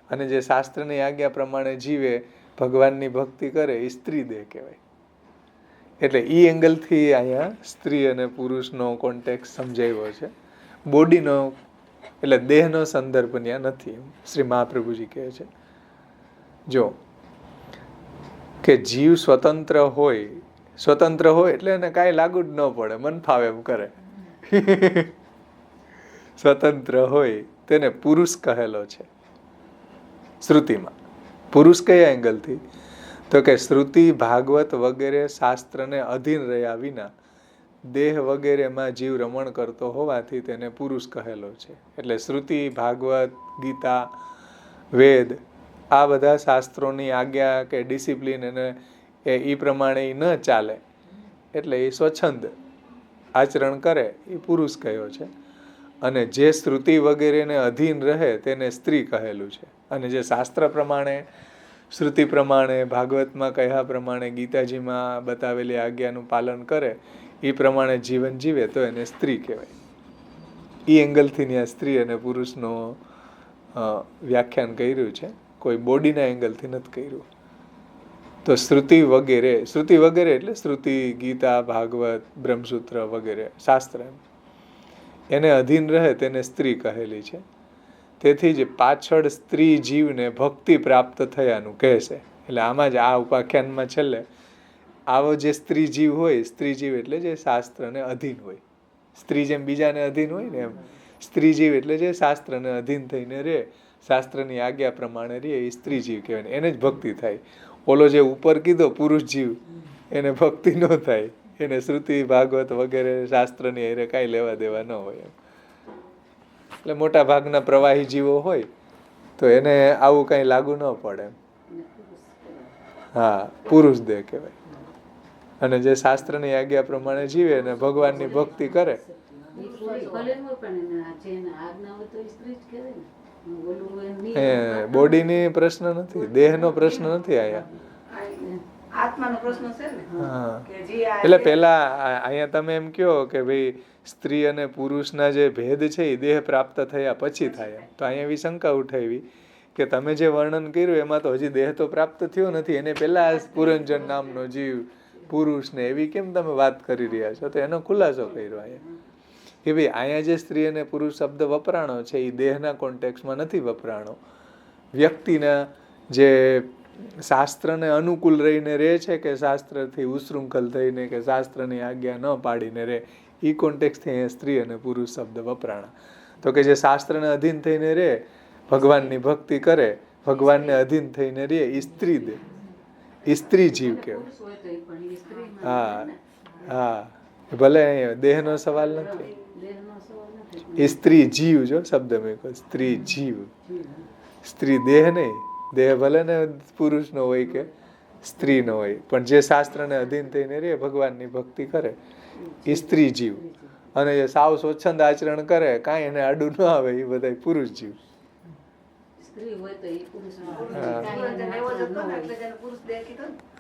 અને જે શાસ્ત્રની આજ્ઞા પ્રમાણે જીવે, ભગવાનની ભક્તિ કરે, એ સ્ત્રી દેહ કહેવાય. એટલે એ એંગલથી અહીંયા સ્ત્રી અને પુરુષનો કોન્ટેક્ટ સમજાવ્યો છે. બોડીનો એટલે દેહનો સંદર્ભ ત્યાં નથી, શ્રી મહાપ્રભુજી કહે છે. જો કે જીવ સ્વતંત્ર હોય એટલે એને કાંઈ લાગુ જ ન પડે, મન ફાવે એમ કરે. સ્વતંત્ર હોય તેને પુરુષ કહેલો છે શ્રુતિમાં. પુરુષ કયા એંગલથી? તો કે શ્રુતિ ભાગવત વગેરે શાસ્ત્રને અધીન રહ્યા વિના દેહ વગેરેમાં જીવ રમણ કરતો હોવાથી તેને પુરુષ કહેલો છે. એટલે શ્રુતિ, ભાગવત, ગીતા, વેદ આ બધા શાસ્ત્રોની આજ્ઞા કે ડિસિપ્લિન એને એ પ્રમાણે ન ચાલે, એટલે એ સ્વચ્છંદ આચરણ કરે, એ પુરુષ કહેલો છે. અને જે શ્રુતિ વગેરેને અધીન રહે તેને સ્ત્રી કહેલું છે. અને જે શાસ્ત્ર પ્રમાણે, શ્રુતિ પ્રમાણે, ભાગવતમાં કહ્યા પ્રમાણે, ગીતાજીમાં બતાવેલી આજ્ઞાનું પાલન કરે, એ પ્રમાણે જીવન જીવે તો એને સ્ત્રી કહેવાય. એ એંગલથી ત્યાં સ્ત્રી અને પુરુષનો વ્યાખ્યાન કર્યું છે, કોઈ બોડીના એંગલથી નથી કર્યું. તો શ્રુતિ વગેરે એટલે શ્રુતિ, ગીતા, ભાગવત, બ્રહ્મસૂત્ર વગેરે શાસ્ત્ર એને અધીન રહે તેને સ્ત્રી કહેલી છે. તેથી જ પાછળ સ્ત્રી જીવને ભક્તિ પ્રાપ્ત થયાનું કહેશે. એટલે આમાં જ આ ઉપાખ્યાનમાં છેલ્લે આવો જે સ્ત્રી જીવ હોય, સ્ત્રી જીવ એટલે જે શાસ્ત્રને અધીન હોય, સ્ત્રી જેમ બીજાને અધીન હોય ને એમ સ્ત્રી જીવ એટલે જે શાસ્ત્રને અધીન થઈને રહે, શાસ્ત્રની આજ્ઞા પ્રમાણે રહે, એ સ્ત્રી જીવ કહેવાય. એને જ ભક્તિ થાય. ઓલો જે ઉપર કીધો પુરુષ જીવ, એને ભક્તિ ન થાય, એને શ્રુતિ, ભાગવત વગેરે શાસ્ત્રની એને કાંઈ લેવા દેવા ન હોય. એટલે મોટા ભાગના પ્રવાહી જીવો હોય તો એને આવું કાંઈ લાગુ ન પડે. હા, પુરુષ દેહ કહેવાય. અને જે શાસ્ત્રની આજ્ઞા પ્રમાણે જીવે અને ભગવાનની ભક્તિ કરે, બોડીની પ્રશ્ન નથી, દેહનો પ્રશ્ન નથી અહીંયા. એટલે પેલા અહીંયા તમે એમ કહો કે ભાઈ સ્ત્રી અને પુરુષના જે ભેદ છે એ દેહ પ્રાપ્ત થયા પછી થાય, તો અહીંયા એવી શંકા ઉઠાવી કે તમે જે વર્ણન કર્યું એમાં તો હજી દેહ તો પ્રાપ્ત થયો નથી, એને પેલા પુરંજન નામનો જીવ પુરુષ ને એવી કેમ તમે વાત કરી રહ્યા છો? તો એનો ખુલાસો કર્યો અહીંયા કે ભાઈ અહીંયા જે સ્ત્રી અને પુરુષ શબ્દ વપરાણો છે એ દેહના કોન્ટેક્સમાં નથી વપરાણો, વ્યક્તિના જે શાસ્ત્રને અનુકૂળ રહીને રહે છે કે શાસ્ત્રથી ઉશૃંખલ થઈને કે શાસ્ત્રની આજ્ઞા ન પાડીને રહે, એ કોન્ટેક્સથી અહીંયા સ્ત્રી અને પુરુષ શબ્દ વપરાણા. તો કે જે શાસ્ત્રને અધીન થઈને રહે, ભગવાનની ભક્તિ કરે, ભગવાનને અધીન થઈને રહે, એ સ્ત્રી દે, એ સ્ત્રી જીવ કહેવાય. હા, ભલે દેહનો સવાલ નથી, એ સ્ત્રી જીવ જો શબ્દ મેં કહ્યું, સ્ત્રી જીવ, સ્ત્રી દેહ નહીં. દેહ ભલે ને પુરુષનો હોય કે સ્ત્રીનો હોય, પણ જે શાસ્ત્રને અધીન થઈને રહે, ભગવાનની ભક્તિ કરે, એ સ્ત્રી જીવ. અને જે સાવ સ્વચ્છંદ આચરણ કરે, કાંઈ એને આડું ન આવે, એ બધા પુરુષ જીવ.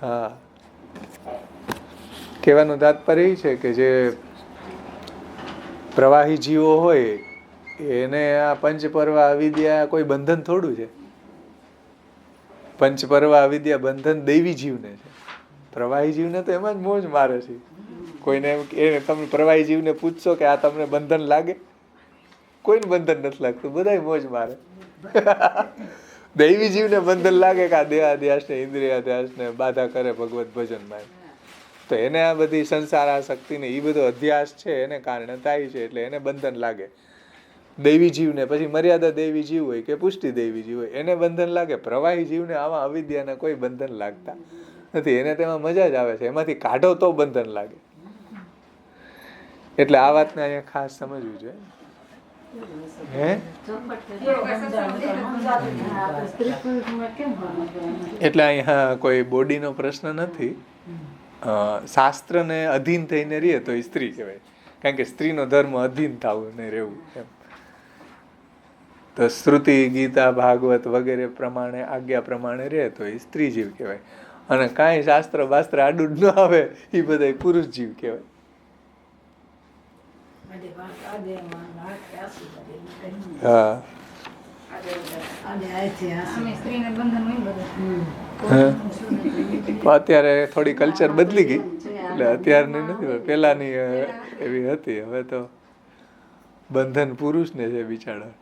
હા, કહેવાનું તાત્પર્ય એ છે કે જે પ્રવાહી જીવો હોય એને આ પંચપર્વ અવિદ્યા કોઈ બંધન થોડું છે. પંચપર્વ અવિદ્યા બંધન દૈવી જીવને છે, પ્રવાહી જીવને તો એમાં જ મોજ મારે છે. કોઈને એમ તમે પ્રવાહી જીવને પૂછશો કે આ તમને બંધન લાગે? કોઈને બંધન નથી લાગતું, બધા મોજ મારે. દૈવી જીવને બંધન લાગે કે આ દેહાધ્યાસ ને ઇન્દ્રિયાધ્યાસ ને બાધા કરે ભગવત ભજનમાં, તો એને આ બધી સંસાર આસક્તિ ને એ બધો અધ્યાસ છે એને કારણે થાય છે, એટલે એને બંધન લાગે. દૈવી જીવને પછી મર્યાદા દૈવી જીવ હોય કે પુષ્ટિ દૈવી જીવ હોય એને બંધન લાગે. પ્રવાહી જીવને આવા અવિદ્યાના કોઈ બંધન લાગતા નથી, એને તેમાં મજા જ આવે છે, એમાંથી કાઢો તો બંધન લાગે. એટલે આ વાતને અહીંયા ખાસ સમજવું જોઈએ. એટલે અહીંયા કોઈ બોડીનો પ્રશ્ન નથી, શાસ્ત્રને અધીન થઈને રહે તો એ સ્ત્રી કહેવાય, કારણ કે સ્ત્રીનો ધર્મ અધીન થવું ને રહેવું એમ. તો શ્રુતિ, ગીતા, ભાગવત વગેરે પ્રમાણે આજ્ઞા પ્રમાણે રહે તો એ સ્ત્રી જીવ કહેવાય. અને કાંઈ શાસ્ત્ર બાસ્ત્ર આડું ન આવે એ બધા પુરુષ જીવ કહેવાય. હા અમે સ્ત્રીને બંધન હોય બધું. અત્યારે થોડી કલ્ચર બદલી ગઈ, એટલે અત્યારની નથી, પેલાની એવી હતી. હવે તો બંધન પુરુષને છે બિચારા,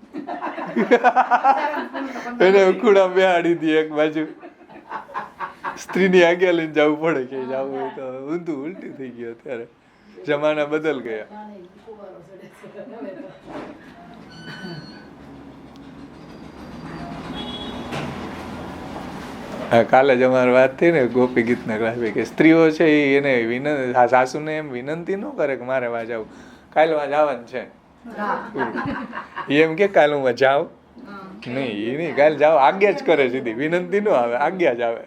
એને ઉખુડા બેહાડી દે એક બાજુ, સ્ત્રીની આજ્ઞા લઈને જવું પડે કે જવું હોય તો. ઊંધું ઉલટી થઈ ગયું અત્યારે, જમાના બદલ ગયા. હા, કાલે જ અમારી વાત થઈ ને ગોપી ગીતના ક્લાસમાં કે સ્ત્રીઓ છે એને સાસુને એમ વિનંતી ન કરે કે મારે વાં જાવું, કાલે વાં જવાનું છે એમ કે કાલે હું જાઉં નહીં, એ નહીં, કાલે જાવ આજ્ઞા જ કરે સીધી, વિનંતી ન આવે, આજ્ઞા જ આવે.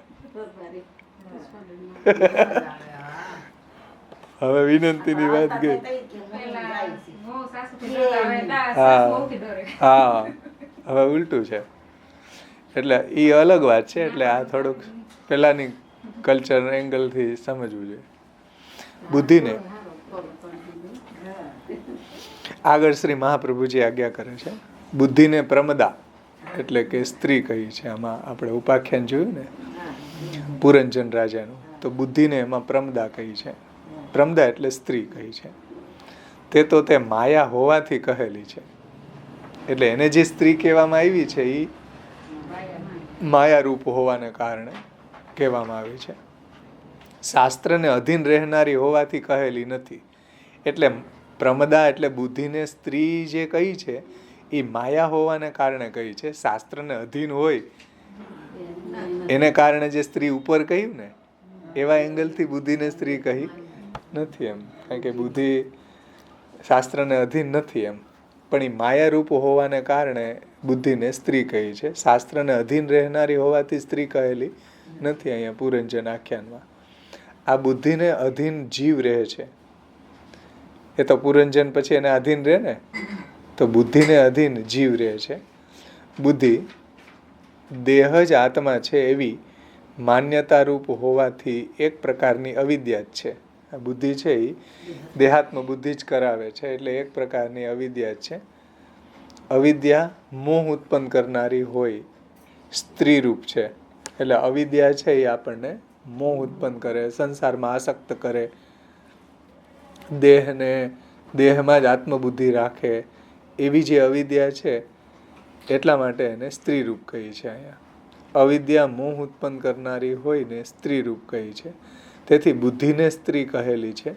હવે વિનંતીની વાત ગઈ. હા, હવે ઉલટું છે. એટલે એ અલગ વાત છે. એટલે આ થોડુંક પેલાની કલ્ચર એંગલથી સમજવું જોઈએ. બુદ્ધિને આગળ શ્રી મહાપ્રભુજી આજ્ઞા કરે છે, બુદ્ધિને પ્રમદા એટલે કે સ્ત્રી કહી છે. આમાં આપણે ઉપાખ્યાન જોયું ને પુરંજન રાજાનું, તો બુદ્ધિને એમાં પ્રમદા કહી છે. પ્રમદા એટલે સ્ત્રી કહી છે. તે માયા હોવાથી કહેલી છે. એટલે એને જે સ્ત્રી કહેવામાં આવી છે એ માયારૂપ હોવાને કારણે કહેવામાં આવી છે. શાસ્ત્રને અધીન રહેનારી હોવાથી કહેલી નથી. એટલે પ્રમદા એટલે બુદ્ધિને સ્ત્રી જે કહી છે એ માયા હોવાને કારણે કહી છે. શાસ્ત્રને અધીન હોય એને કારણે જે સ્ત્રી ઉપર કહ્યું ને એવા એંગલથી બુદ્ધિને સ્ત્રી કહી નથી એમ, કારણ કે બુદ્ધિ શાસ્ત્રને અધીન નથી એમ, પણ એ માયારૂપ હોવાને કારણે બુદ્ધિને સ્ત્રી કહી છે. શાસ્ત્રને અધીન રહેનારી હોવાથી સ્ત્રી કહેલી નથી અહીંયા પુરંજન આખ્યાનમાં. આ બુદ્ધિને અધીન જીવ રહે છે. એ તો પુરંજન પછી એને અધીન રહે ને, તો બુદ્ધિને અધીન જીવ રહે છે. બુદ્ધિ દેહ જ આત્મા છે એવી માન્યતારૂપ હોવાથી એક પ્રકારની અવિદ્યા જ છે. આ બુદ્ધિ છે એ દેહાત્મ બુદ્ધિ જ કરાવે છે, એટલે એક પ્રકારની અવિદ્યા જ છે. અવિદ્યા મોહ ઉત્પન્ન કરનારી હોય, સ્ત્રીરૂપ છે. એટલે અવિદ્યા છે એ આપણને મોહ ઉત્પન્ન કરે, સંસારમાં આસક્ત કરે, દેહમાં જ આત્મબુદ્ધિ રાખે, એવી જે અવિદ્યા છે એટલા માટે એને સ્ત્રીરૂપ કહી છે. અહીંયા અવિદ્યા મોહ ઉત્પન્ન કરનારી હોય ને સ્ત્રીરૂપ કહી છે. તેથી બુદ્ધિને સ્ત્રી કહેલી છે.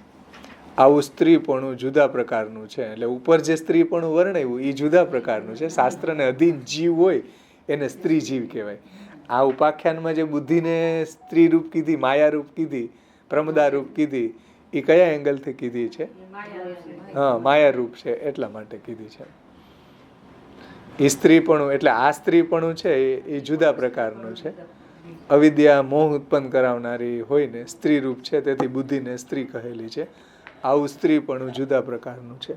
આવું સ્ત્રીપણું જુદા પ્રકારનું છે. એટલે ઉપર જે સ્ત્રીપણું વર્ણવ્યું એ જુદા પ્રકારનું છે. શાસ્ત્રને અધીન જીવ હોય એને સ્ત્રી જીવ કહેવાય. આ ઉપાખ્યાનમાં જે બુદ્ધિને સ્ત્રીરૂપ કીધી, માયારૂપ કીધી, પ્રમદારૂપ કીધી, એ કયા એંગલથી કીધી છે? હા, માયારૂપ છે એટલા માટે કીધી છે. એ સ્ત્રીપણું એટલે આ સ્ત્રીપણું છે એ જુદા પ્રકારનું છે. અવિદ્યા મોહ ઉત્પન્ન કરાવનારી હોય ને સ્ત્રીરૂપ છે, તેથી બુદ્ધિને સ્ત્રી કહેલી છે. આવું સ્ત્રીપણું જુદા પ્રકારનું છે.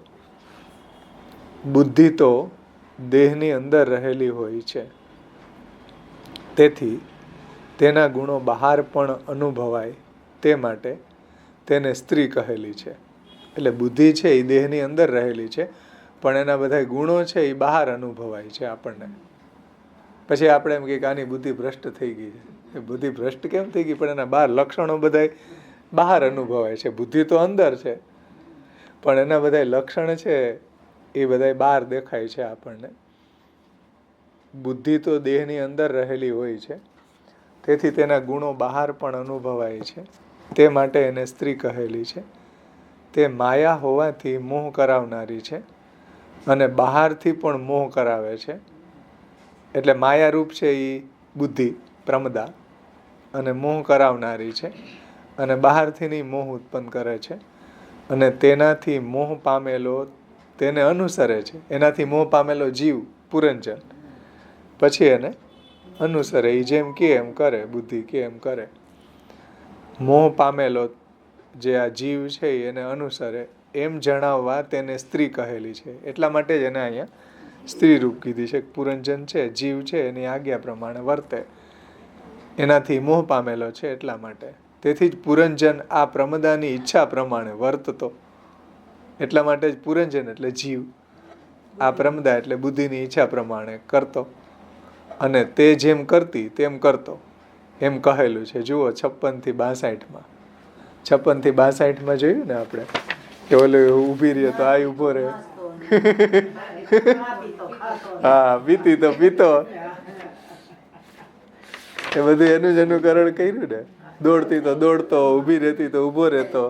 બુદ્ધિ તો દેહની અંદર રહેલી હોય છે, તેથી તેના ગુણો બહાર પણ અનુભવાય તે માટે તેને સ્ત્રી કહેલી છે. એટલે બુદ્ધિ છે એ દેહની અંદર રહેલી છે, પણ એના બધા ગુણો છે એ બહાર અનુભવાય છે આપણને. પછી આપણે એમ કહીએ કે આની બુદ્ધિ ભ્રષ્ટ થઈ ગઈ છે. એ બુદ્ધિ ભ્રષ્ટ કેમ થઈ ગઈ? પણ એના બહાર લક્ષણો બધા બહાર અનુભવાય છે. બુદ્ધિ તો અંદર છે, પણ એના બધા લક્ષણ છે એ બધા બહાર દેખાય છે આપણને. બુદ્ધિ તો દેહની અંદર રહેલી હોય છે, તેથી તેના ગુણો બહાર પણ અનુભવાય છે. તે માટે એને સ્ત્રી કહેલી છે. તે માયા હોવાથી મોહ કરાવનારી છે અને બહારથી પણ મોહ કરાવે છે. એટલે માયારૂપ છે એ બુદ્ધિ પ્રમદા અને મોહ કરાવનારી છે, અને બહારથી મોહ ઉત્પન્ન કરે છે, અને તેનાથી મોહ પામેલો તેને અનુસરે છે. એનાથી મોહ પામેલો જીવ પુરંજન પછી એને અનુસરે. એ જેમ કે એમ કરે, બુદ્ધિ કે એમ કરે. મોહ પામેલો જે આ જીવ છે એને અનુસરે એમ જણાવવા તેને સ્ત્રી કહેલી છે. એટલા માટે જ એને અહીંયા સ્ત્રી રૂપ કીધી છે. પુરંજન છે, જીવ છે, એની આજ્ઞા પ્રમાણે વર્તે, એનાથી મોહ પામેલો છે એટલા માટે. તેથી જ પુરંજન આ પ્રમદાની ઈચ્છા પ્રમાણે વર્તતો, એટલા માટે જ પુરંજન એટલે જીવ, આ પ્રમદા એટલે બુદ્ધિની ઈચ્છા પ્રમાણે કરતો, અને તે જેમ કરતી તેમ કરતો એમ કહેલું છે. જુઓ 56 થી 62 56 થી 62 જોયું ને આપણે કે ઓલો ઊભી રહ્યો તો આ ઊભો રહે, હા પીતી તો પીતો, એ બધું એનું જ અનુકરણ કર્યું ને. દોડતી તો દોડતો, ઊભી રહેતી તો ઊભો રહેતો,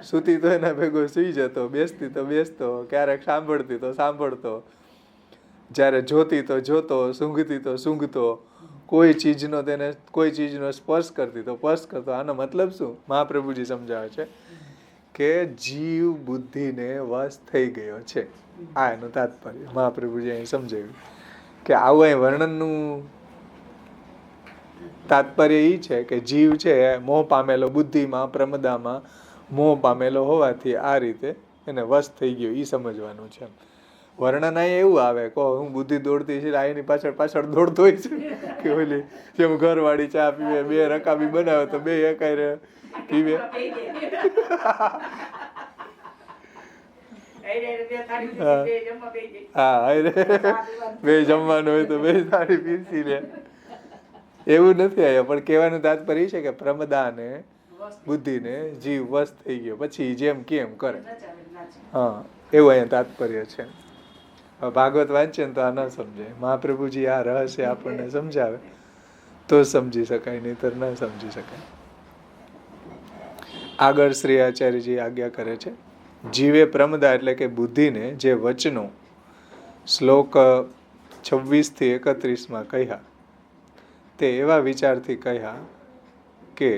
સૂતી તો એના ભેગો સૂઈ જતો, બેસતી તો બેસતો, ક્યારેક સાંભળતી તો સાંભળતો, જ્યારે જોતી તો જોતો, સૂંઘતી તો સૂંઘતો, કોઈ ચીજનો સ્પર્શ કરતી તો સ્પર્શ કરતો. આનો મતલબ શું મહાપ્રભુજી સમજાવે છે કે જીવ બુદ્ધિને વશ થઈ ગયો છે. આ એનું તાત્પર્ય મહાપ્રભુજી અહીં સમજાવ્યું કે આવું અહીં વર્ણનનું તાત્પર્ય એ છે કે જીવ છે મોહ પામેલો, બુદ્ધિમાં પ્રમદામાં મોહ પામેલો હોવાથી આ રીતે એને વશ થઈ ગયો, એ સમજવાનું છે. વર્ણન અહીં એવું આવે કહો હું બુદ્ધિ દોડતી છે, આ એની પાછળ પાછળ દોડતો હોય છે કે ઓલી જેમ ઘરવાળી ચા પીવે, 2 રકાબી બનાવે તો 2 એકાઈ પીવે. હા 2 જમવાનું હોય તો 2 થાળી પીરસી લે, એવું નથી આવ્યા. પણ કહેવાનું તાત્પર્ય છે કે પ્રમદાને બુદ્ધિને જીવ વશ થઈ ગયો, પછી જેમ કેમ કરે. હા એવું અહીંયા તાત્પર્ય છે. ભાગવત વાંચે ને તો આ ન સમજાય. મહાપ્રભુજી આ રહસ્ય આપણને સમજાવે તો સમજી શકાય, નહીતર ન સમજી શકાય. આગળ શ્રી આચાર્યજી આજ્ઞા કરે છે, જીવે પ્રમદા એટલે કે બુદ્ધિને જે વચનો શ્લોક 26 થી 31 કહ્યા તે એવા વિચારથી કહ્યા કે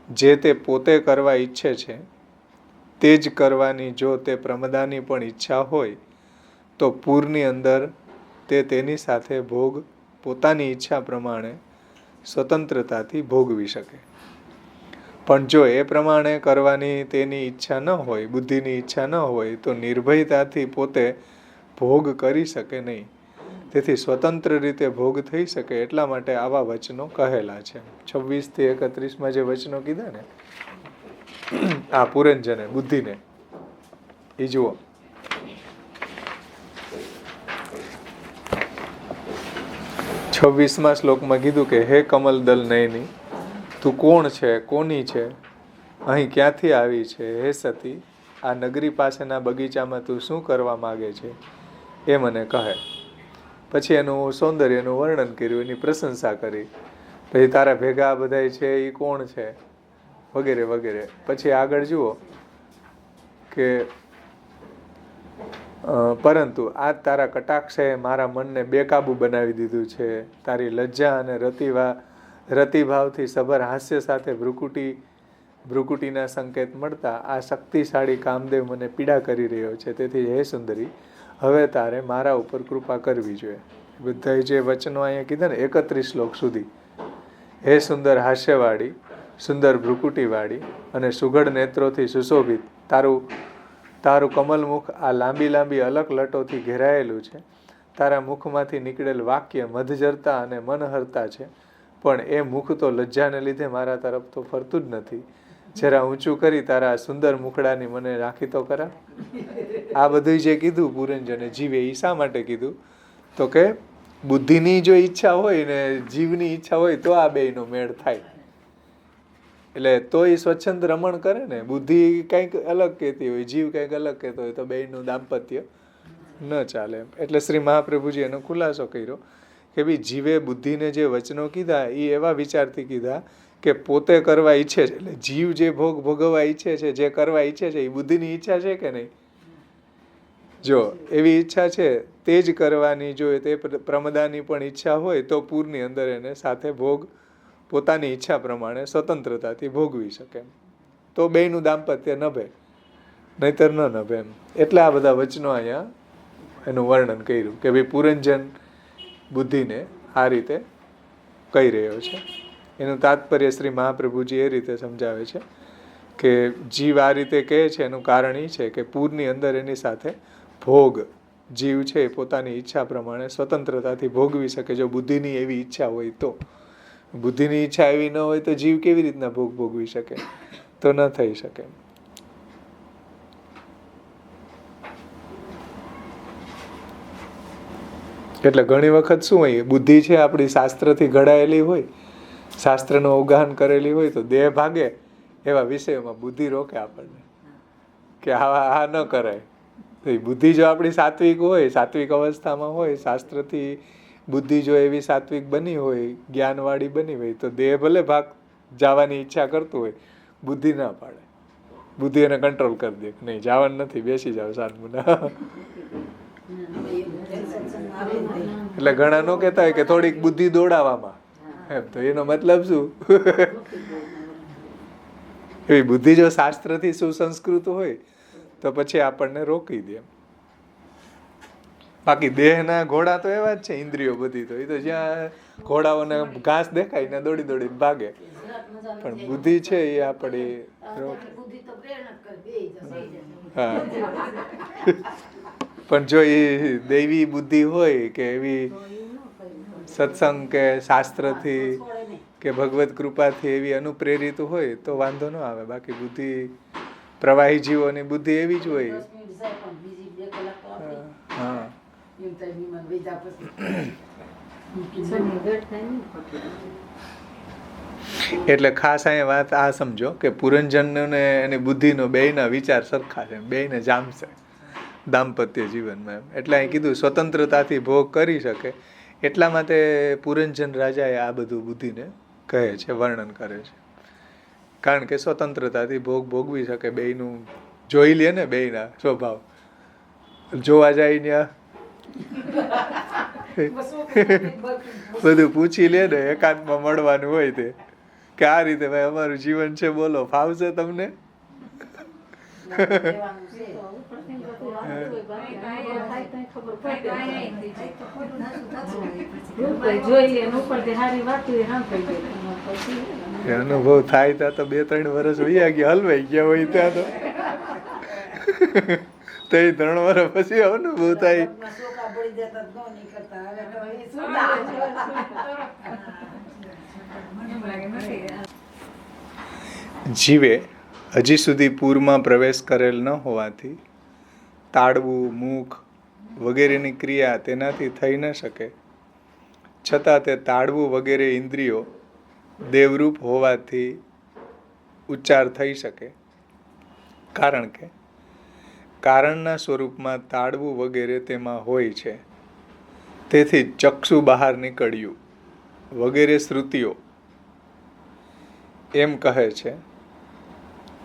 જે તે પોતે કરવા ઈચ્છે છે તે જ કરવાની જો તે પ્રમદાની પણ ઈચ્છા હોય તો પૂરની અંદર તે તેની સાથે ભોગ પોતાની ઈચ્છા પ્રમાણે સ્વતંત્રતાથી ભોગવી શકે. પણ જો એ પ્રમાણે કરવાની તેની ઈચ્છા ન હોય, બુદ્ધિની ઈચ્છા ન હોય, તો નિર્ભયતાથી પોતે ભોગ કરી શકે નહીં. તેથી સ્વતંત્ર રીતે ભોગ થઈ શકે એટલા માટે આવા વચનો કહેલા છે. 26 થી 31 જે વચનો કીધા ને આ પુરંજને બુદ્ધિને, એ જુઓ. શ્લોકમાં કીધું કે હે કમલ દલ નયની, તું કોણ છે, કોની છે, અહીં ક્યાંથી આવી છે? હે સતી, આ નગરી પાસેના બગીચામાં તું શું કરવા માગે છે એ મને કહે. પછી એનું સૌંદર્યનું વર્ણન કર્યું, એની પ્રશંસા કરી. પછી તારા ભેગા બધા છે એ કોણ છે વગેરે વગેરે. પછી આગળ જુઓ કે પરંતુ આ તારા કટાક્ષે મારા મનને બેકાબુ બનાવી દીધું છે. તારી લજ્જા અને રતિભાવથી સભર હાસ્ય સાથે ભ્રુકુટીના સંકેત મળતા આ શક્તિશાળી કામદેવ મને પીડા કરી રહ્યો છે. તેથી હે સુંદરી, હવે તારે મારા ઉપર કૃપા કરવી જોઈએ. બધા જે વચનો અહીંયા કીધા ને 31 શ્લોક સુધી, હે સુંદર હાસ્યવાળી, સુંદર ભ્રુકુટીવાળી અને સુઘડ નેત્રોથી સુશોભિત, તારું કમલ મુખ આ લાંબી લાંબી અલક લટોથી ઘેરાયેલું છે. તારા મુખમાંથી નીકળેલ વાક્ય મધજરતા અને મનહરતા છે, પણ એ મુખ તો લજ્જાને લીધે મારા તરફ તો ફરતું જ નથી. જરા ઊંચું કરી તારા સુંદર મુખડાની મને રાખી તો ખરા. આ બધું જે કીધું પુરંજને જીવે, એ શા માટે કીધું? તો કે બુદ્ધિની જો ઈચ્છા હોય ને જીવની ઈચ્છા હોય તો આ બેયનો મેળ થાય. એટલે તો એ સ્વચ્છંદ રમણ કરે ને. બુદ્ધિ કંઈક અલગ કહેતી હોય, જીવ કંઈક અલગ કહેતો હોય, તો બેયનું દાંપત્ય ન ચાલે. એટલે શ્રી મહાપ્રભુજી એનો ખુલાસો કર્યો કે ભાઈ જીવે બુદ્ધિને જે વચનો કીધા એ એવા વિચારથી કીધા કે પોતે કરવા ઈચ્છે છે. એટલે જીવ જે ભોગ ભોગવવા ઈચ્છે છે, જે કરવા ઈચ્છે છે, એ બુદ્ધિની ઈચ્છા છે કે નહીં? જો એવી ઈચ્છા છે તે જ કરવાની, જો તે પ્રમદાની પણ ઈચ્છા હોય તો પૂરની અંદર એને સાથે ભોગ પોતાની ઈચ્છા પ્રમાણે સ્વતંત્રતાથી ભોગવી શકે. તો બેયનું દાંપત્ય નભે, નહીતર ન નભે એમ. એટલે આ બધા વચનો અહીંયા એનું વર્ણન કર્યું કે ભાઈ પુરંજન બુદ્ધિને આ રીતે કહી રહ્યો છે. એનું તાત્પર્ય શ્રી મહાપ્રભુજી એ રીતે સમજાવે છે કે જીવ આ રીતે કહે છે એનું કારણ એ છે કે પૂરની અંદર એની સાથે ભોગ જીવ છે એ પોતાની ઈચ્છા પ્રમાણે સ્વતંત્રતાથી ભોગવી શકે. જો બુદ્ધિની એવી ઈચ્છા હોય તો, બુદ્ધિની ઈચ્છા એવી ન હોય તો જીવ કેવી રીતના ભોગ ભોગવી શકે? તો ન થઈ શકે. એટલે ઘણી વખત શું હોય, બુદ્ધિ છે આપણી શાસ્ત્રથી ઘડાયેલી હોય, શાસ્ત્રનું અવગાહન કરેલી હોય, તો દેહ ભાગે એવા વિષયોમાં બુદ્ધિ રોકે આપણને કે આ ન કરાય. બુદ્ધિ જો આપણી સાત્વિક હોય, સાત્વિક અવસ્થામાં હોય, શાસ્ત્રથી બુદ્ધિ જો એવી સાત્વિક બની હોય, જ્ઞાનવાળી બની હોય, તો દેહ ભલે ભાગ જવાની ઈચ્છા કરતું હોય, બુદ્ધિ ના પાડે. બુદ્ધિ એને કંટ્રોલ કરી દે, નહીં જવાનું નથી, બેસી જાવ શાંતમુના. એટલે ઘણા નો કહેતા હોય કે થોડીક બુદ્ધિ દોડાવવામાં, એમ તો એનો મતલબ શું? એવી બુદ્ધિ જો શાસ્ત્રથી સુસંસ્કૃત હોય તો પછી આપણને રોકી દે. બાકી દેહના ઘોડા તો એવા જ છે, ઇન્દ્રિયો બધી તો એ તો જ્યાં ઘોડાઓને ઘાસ દેખાય ને દોડી દોડીને ભાગે, પણ બુદ્ધિ છે એ આપણી હા. પણ જો એ દૈવી બુદ્ધિ હોય કે એવી સત્સંગ કે શાસ્ત્રથી કે ભગવત કૃપાથી એવી અનુપ્રેરિત હોય તો વાંધો ન આવે. બાકી બુદ્ધિ પ્રવાહી જીવોની બુદ્ધિ એવી જ હોય. હા. એટલે ખાસ અહીંયા વાત આ સમજો કે પુરંજનને એની બુદ્ધિનો બેયના વિચાર સરખા છે, બેયને જામશે દાંપત્ય જીવનમાં. એટલે અહીં કીધું સ્વતંત્રતાથી ભોગ કરી શકે, એટલા માટે પુરંજન રાજાએ આ બધું બુદ્ધિને કહે છે, વર્ણન કરે છે. કારણ કે સ્વતંત્રતાથી ભોગ ભોગવી શકે, બેયનું જોઈ લે ને, બેયના સ્વભાવ જોવા જાય ત્યાં બધું પૂછી લે ને, એકાંતમાં મળવાનું હોય તે કે આ રીતે ભાઈ અમારું જીવન છે, બોલો ફાવશે તમને? અનુભવ થાય ત્યાં તો 2-3 વર્ષ વયા ગયા, હલવાઈ ગયા હોય ત્યાં તો 3 વર્ષ પછી અનુભવ થાય. જીવે હજી સુધી પૂરમાં પ્રવેશ કરેલ ન હોવાથી તાળવું, મુખ વગેરેની ક્રિયા તેનાથી થઈ ન શકે. છતાં તે તાળવું વગેરે ઇન્દ્રિયો દેવરૂપ હોવાથી ઉચ્ચાર થઈ શકે. કારણ કે કારણના સ્વરૂપમાં તાળવું વગેરે તેમાં હોય છે. તેથી ચક્ષુ બહાર નીકળ્યું વગેરે શ્રુતિઓ એમ કહે છે.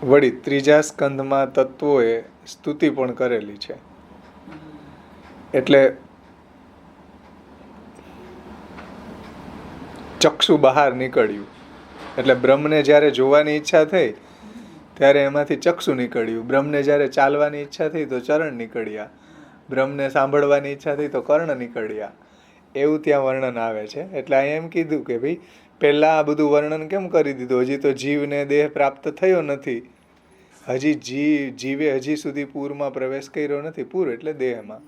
વળી 3જા સ્કંધમાં તત્વોએ સ્તુતિ પણ કરેલી છે. એટલે ચક્ષુ બહાર નીકળ્યું એટલે બ્રહ્મને જ્યારે જોવાની ઈચ્છા થઈ ત્યારે એમાંથી ચક્ષુ નીકળ્યું, બ્રહ્મને જ્યારે ચાલવાની ઈચ્છા થઈ તો ચરણ નીકળ્યા, બ્રહ્મને સાંભળવાની ઈચ્છા થઈ તો કર્ણ નીકળ્યા. એવું ત્યાં વર્ણન આવે છે. એટલે અહીં એમ કીધું કે ભાઈ પહેલાં આ બધું વર્ણન કેમ કરી દીધું? હજી તો જીવને દેહ પ્રાપ્ત થયો નથી, જીવે હજી સુધી પૂરમાં પ્રવેશ કર્યો નથી. પૂર એટલે દેહમાં.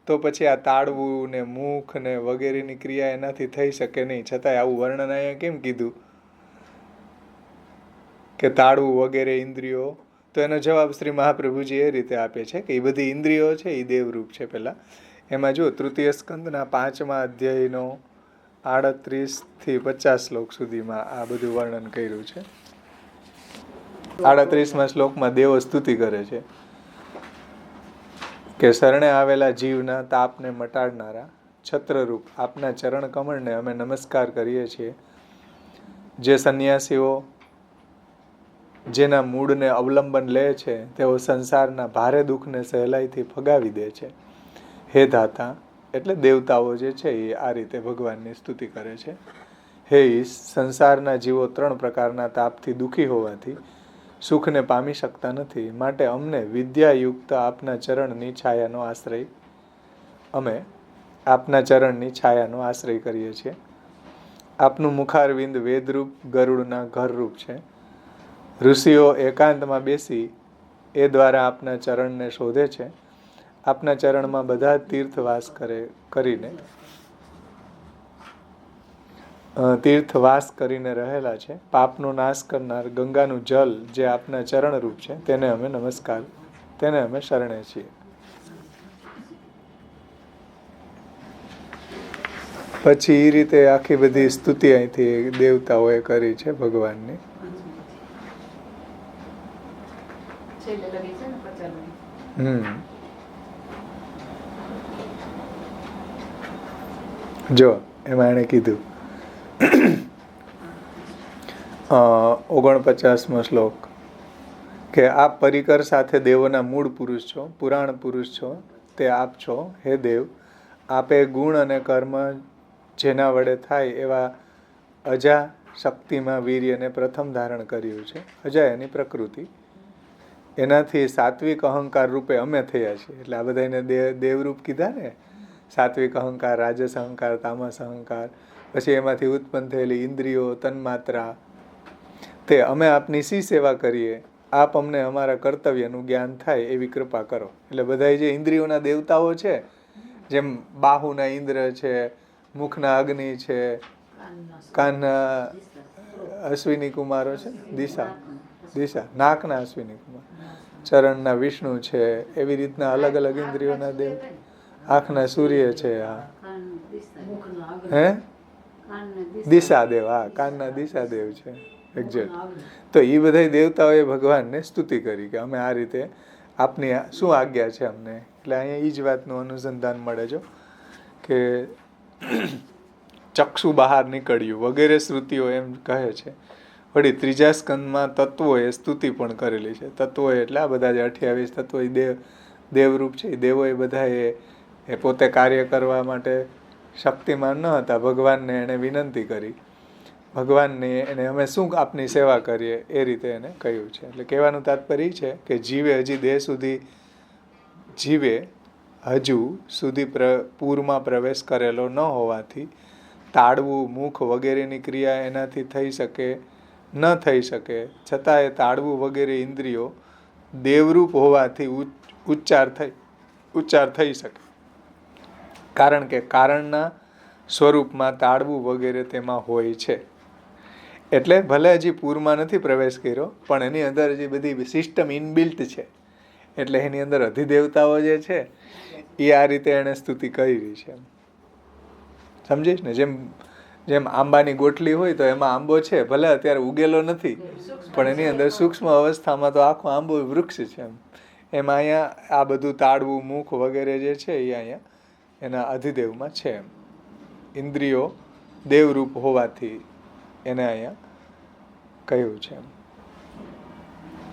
તો પછી આ તાળવું ને મુખ ને વગેરેની ક્રિયા એનાથી થઈ શકે નહીં. છતાંય આવું વર્ણન અહીંયા કેમ કીધું કે તાળવું વગેરે ઇન્દ્રિયો? તો એનો જવાબ શ્રી મહાપ્રભુજી એ રીતે આપે છે કે એ બધી ઇન્દ્રિયો છે એ દેવરૂપ છે. પહેલાં એમાં જો 3ય સ્કંદના 5મા અધ્યાયનો 38થી 50 શ્લોક સુધીમાં આ બધું વર્ણન કર્યું છે. 38મા શ્લોકમાં દેવો સ્તુતિ કરે છે કે શરણે આવેલા જીવના તાપને મટાડનારા છત્રરૂપ આપના ચરણ કમળને અમે નમસ્કાર કરીએ છીએ. જે સંન્યાસીઓ જેના મૂળને અવલંબન લે છે તેઓ સંસારના ભારે દુઃખને સહેલાઈથી ફગાવી દે છે. હે દાતા, એટલે દેવતાઓ જે છે એ આ રીતે ભગવાનની સ્તુતિ કરે છે. હે ઈશ, સંસારના જીવો 3 પ્રકારના તાપથી દુઃખી હોવાથી સુખને પામી શકતા નથી. માટે અમને વિદ્યાયુક્ત આપના ચરણની છાયાનો આશ્રય અમે આપના ચરણની છાયાનો આશ્રય કરીએ છીએ. આપનું મુખારવિંદ વેદરૂપ ગરુડના ઘરરૂપ છે. ઋષિઓ એકાંતમાં બેસી એ દ્વારા આપના ચરણને શોધે છે. આપના ચરણમાં બધા તીર્થવાસ કરીને રહેલા છે. પાપનો નાશ કરનાર ગંગાનું જલ જે આપના ચરણ રૂપ છે તેને અમે શરણે છીએ. પછી એ રીતે આખી બધી સ્તુતિ અહીંથી દેવતાઓએ કરી છે ભગવાનની. જો એમાં એણે કીધું 49મો શ્લોક કે આપ પરિકર સાથે દેવોના મૂળ પુરુષ છો, પુરાણ પુરુષ છો, તે આપ છો. હે દેવ, આપે ગુણ અને કર્મ જેના વડે થાય એવા અજા શક્તિમાં વીર્યને પ્રથમ ધારણ કર્યું છે. અજા એની પ્રકૃતિ, એનાથી સાત્વિક અહંકાર રૂપે અમે થયા છીએ. એટલે આ બધાને દેવરૂપ કીધા ને. સાત્વિક અહંકાર, રાજસ અહંકાર, તામસ અહંકાર, પછી એમાંથી ઉત્પન્ન થયેલી ઇન્દ્રિયો, તન્માત્રા, તે અમે આપની સી સેવા કરીએ, આપ અમને અમારા કર્તવ્યનું જ્ઞાન થાય એવી કૃપા કરો. એટલે બધા જે ઇન્દ્રિયોના દેવતાઓ છે, જેમ બાહુના ઇન્દ્ર છે, મુખના અગ્નિ છે, કાનના અશ્વિની કુમારો છે, દિશા નાકના અશ્વિની કુમાર, ચરણના વિષ્ણુ છે, એવી રીતના અલગ અલગ ઇન્દ્રિયોના દેવ, આંખના સૂર્ય છે, દિશાદેવ, કાનના દિશાદેવ છે એક્ઝેક્ટ. તો એ બધા દેવતાઓએ ભગવાનને સ્તુતિ કરી કે અમે આ રીતે આપની શું આજ્ઞા છે અમને. એટલે અહીંયા એ જ વાતનું અનુસંધાન મળે છે કે ચક્ષુ બહાર નીકળ્યું વગેરે શ્રુતિઓ એમ કહે છે. વળી ત્રીજા સ્કંદમાં તત્વોએ સ્તુતિ પણ કરેલી છે. તત્વોએ એટલે આ બધા જે 28 તત્વો દેવરૂપ છે, એ દેવોએ બધાએ પોતે કાર્ય કરવા માટે શક્તિમાન ન હતા. ભગવાનને એણે વિનંતી કરી, ભગવાનને એને અમે શું આપની સેવા કરીએ એ રીતે એને કહ્યું છે. એટલે કહેવાનું તાત્પર્ય છે કે જીવે હજુ સુધી પૂરમાં પ્રવેશ કરેલો ન હોવાથી તાળવું, મુખ વગેરેની ક્રિયા એનાથી ન થઈ શકે, છતાં એ તાળવું વગેરે ઇન્દ્રિયો દેવરૂપ હોવાથી ઉચ્ચાર થઈ શકે. કારણ કે કારણના સ્વરૂપમાં તાળવું વગેરે તેમાં હોય છે. એટલે ભલે હજી પૂરમાં નથી પ્રવેશ કર્યો, પણ એની અંદર હજી બધી સિસ્ટમ ઇનબિલ્ટ છે. એટલે એની અંદર અધિદેવતાઓ જે છે એ આ રીતે એને સ્તુતિ કરી છે. સમજીશ ને? જેમ આંબાની ગોટલી હોય તો એમાં આંબો છે, ભલે અત્યારે ઉગેલો નથી, પણ એની અંદર સૂક્ષ્મ અવસ્થામાં તો આખો આંબો વૃક્ષ છે. એમાં અહીંયા આ બધું તાળવું, મુખ વગેરે જે છે એ અહીંયા એના અધિદેવમાં છે. ઇન્દ્રિયો દેવરૂપ હોવાથી એને અહીંયા કહ્યું છે.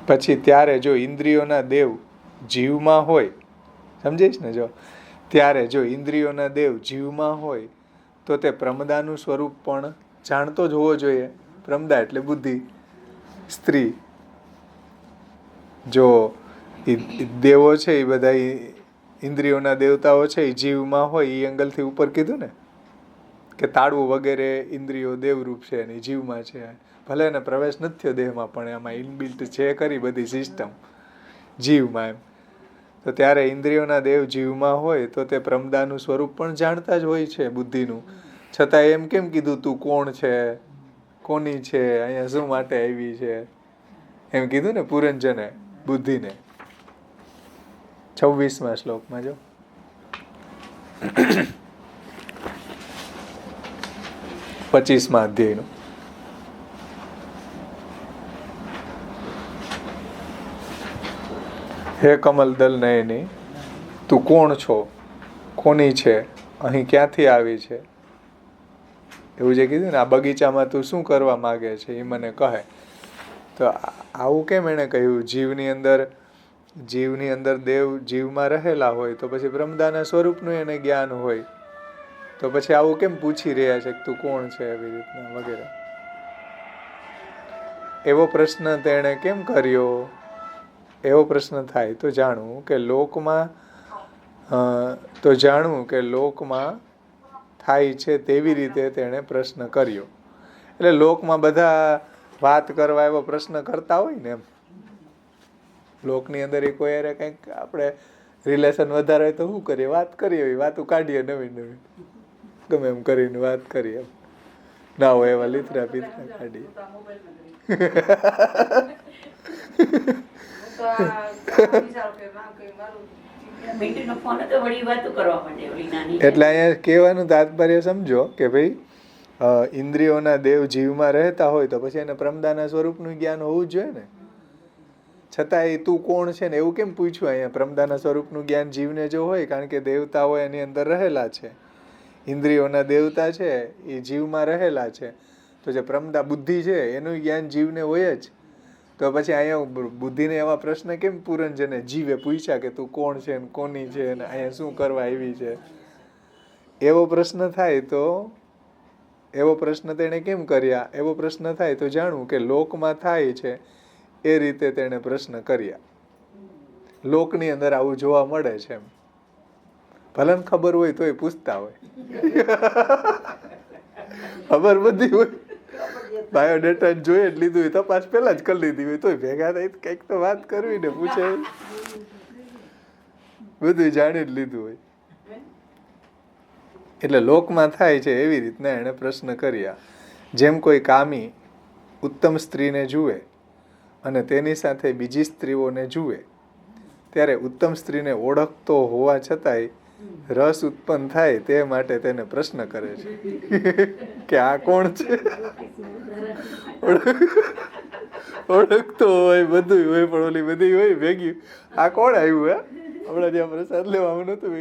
પછી ત્યારે જો ઇન્દ્રિયોના દેવ જીવમાં હોય, સમજીશ ને? ત્યારે જો ઇન્દ્રિયોના દેવ જીવમાં હોય તો તે પ્રમદાનું સ્વરૂપ પણ જાણતો જ હોવો જોઈએ. પ્રમદા એટલે બુદ્ધિ, સ્ત્રી. જો દેવો છે એ બધા ઇન્દ્રિયોના દેવતાઓ છે એ જીવમાં હોય, એ એંગલથી ઉપર કીધું ને કે તાળવું વગેરે ઇન્દ્રિયો દેવરૂપ છે અને જીવમાં છે. ભલે એને પ્રવેશ નથી થયો દેહમાં, પણ એમાં ઇનબિલ્ટ છે કરી બધી સિસ્ટમ જીવમાં. એમ તો ત્યારે ઇન્દ્રિયોના દેવ જીવમાં હોય તો તે પ્રમદાનું સ્વરૂપ પણ જાણતા જ હોય છે, બુદ્ધિનું. છતાં એમ કેમ કીધું તું કોણ છે, કોની છે, અહીંયા શું માટે આવી છે, એમ કીધું ને પુરંજને બુદ્ધિને. 26મા શ્લોકમાં જો 25મા અધ્યાયનું. હે કમલદલ નયની, તું કોણ છો, કોની છે, અહીં ક્યાંથી આવી છે, એવું જે કીધું ને. આ બગીચામાં તું શું કરવા માંગે છે એ મને કહે. તો આવું કેમ એણે કહ્યું? જીવની અંદર દેવ જીવમાં રહેલા હોય તો પછી બ્રહ્મદાના સ્વરૂપનું એને જ્ઞાન હોય, તો પછી આવું કેમ પૂછી રહ્યા છે કે તું કોણ છે એવી રીતના વગેરે. એવો પ્રશ્ન તેણે કેમ કર્યો? એવો પ્રશ્ન થાય તો જાણવું કે લોકમાં થાય છે તેવી રીતે તેણે પ્રશ્ન કર્યો. એટલે લોકમાં બધા વાત કરવા એવો પ્રશ્ન કરતા હોય ને એમ. લોકની અંદર એ કોઈ યારે કંઈક આપણે રિલેશન વધારે હોય તો શું કરીએ? વાત કરીએ, એવી વાતો કાઢીએ નવી નવી, ગમે એમ કરીને વાત કરીએ એમ. ના હોય એવા લીથરા પીથરા કાઢીએ. એટલે અહીંયા કહેવાનું તાત્પર્ય સમજો કે ભાઈ ઇન્દ્રિયોના દેવ જીવમાં રહેતા હોય તો પછી એને પ્રમદાના સ્વરૂપનું જ્ઞાન હોવું જ જોઈએ ને. છતાંય તું કોણ છે ને એવું કેમ પૂછ્યું અહીંયા? પ્રમદાના સ્વરૂપનું જ્ઞાન જીવને જો હોય, કારણ કે દેવતાઓ એની અંદર રહેલા છે, ઇન્દ્રિયોના દેવતા છે એ જીવમાં રહેલા છે, તો જે પ્રમદા બુદ્ધિ છે એનું જ્ઞાન જીવને હોય જ. તો પછી અહીંયા બુદ્ધિને એવા પ્રશ્ન કેમ પુરંજને જીવે પૂછ્યા કે તું કોણ છે ને કોની છે ને અહીંયા શું કરવા આવી છે? એવો પ્રશ્ન થાય તો એવો પ્રશ્ન તેણે કેમ કર્યા? એવો પ્રશ્ન થાય તો જાણવું કે લોકમાં થાય છે એ રીતે તેણે પ્રશ્ન કર્યા. લોકની અંદર આવું જોવા મળે છે એમ. ભલે ખબર હોય તોય પૂછતા હોય. ખબર બધી હોય, બાયોડેટા જોઈએ જ લીધું હોય, તપાસ પહેલા જ કરી લીધી હોય, તોય ભેગા થઈ કંઈક તો વાત કરવી ને, પૂછે, બધું જાણી જ લીધું હોય. એટલે લોકમાં થાય છે એવી રીતના એણે પ્રશ્ન કર્યા. જેમ કોઈ કામી ઉત્તમ સ્ત્રીને જુએ અને તેની સાથે બીજી સ્ત્રીઓને જુએ ત્યારે ઉત્તમ સ્ત્રીને ઓળખતો હોવા છતાંય રસ ઉત્પન્ન થાય તે માટે તેને પ્રશ્ન કરે છે કે આ કોણ છે? ઓળખતો હોય, બધું હોય, પણ ઓલી બધી હોય ભેગી, આ કોણ આવ્યું? હમણાં જ્યાં પ્રસાદ લેવામાં નતું,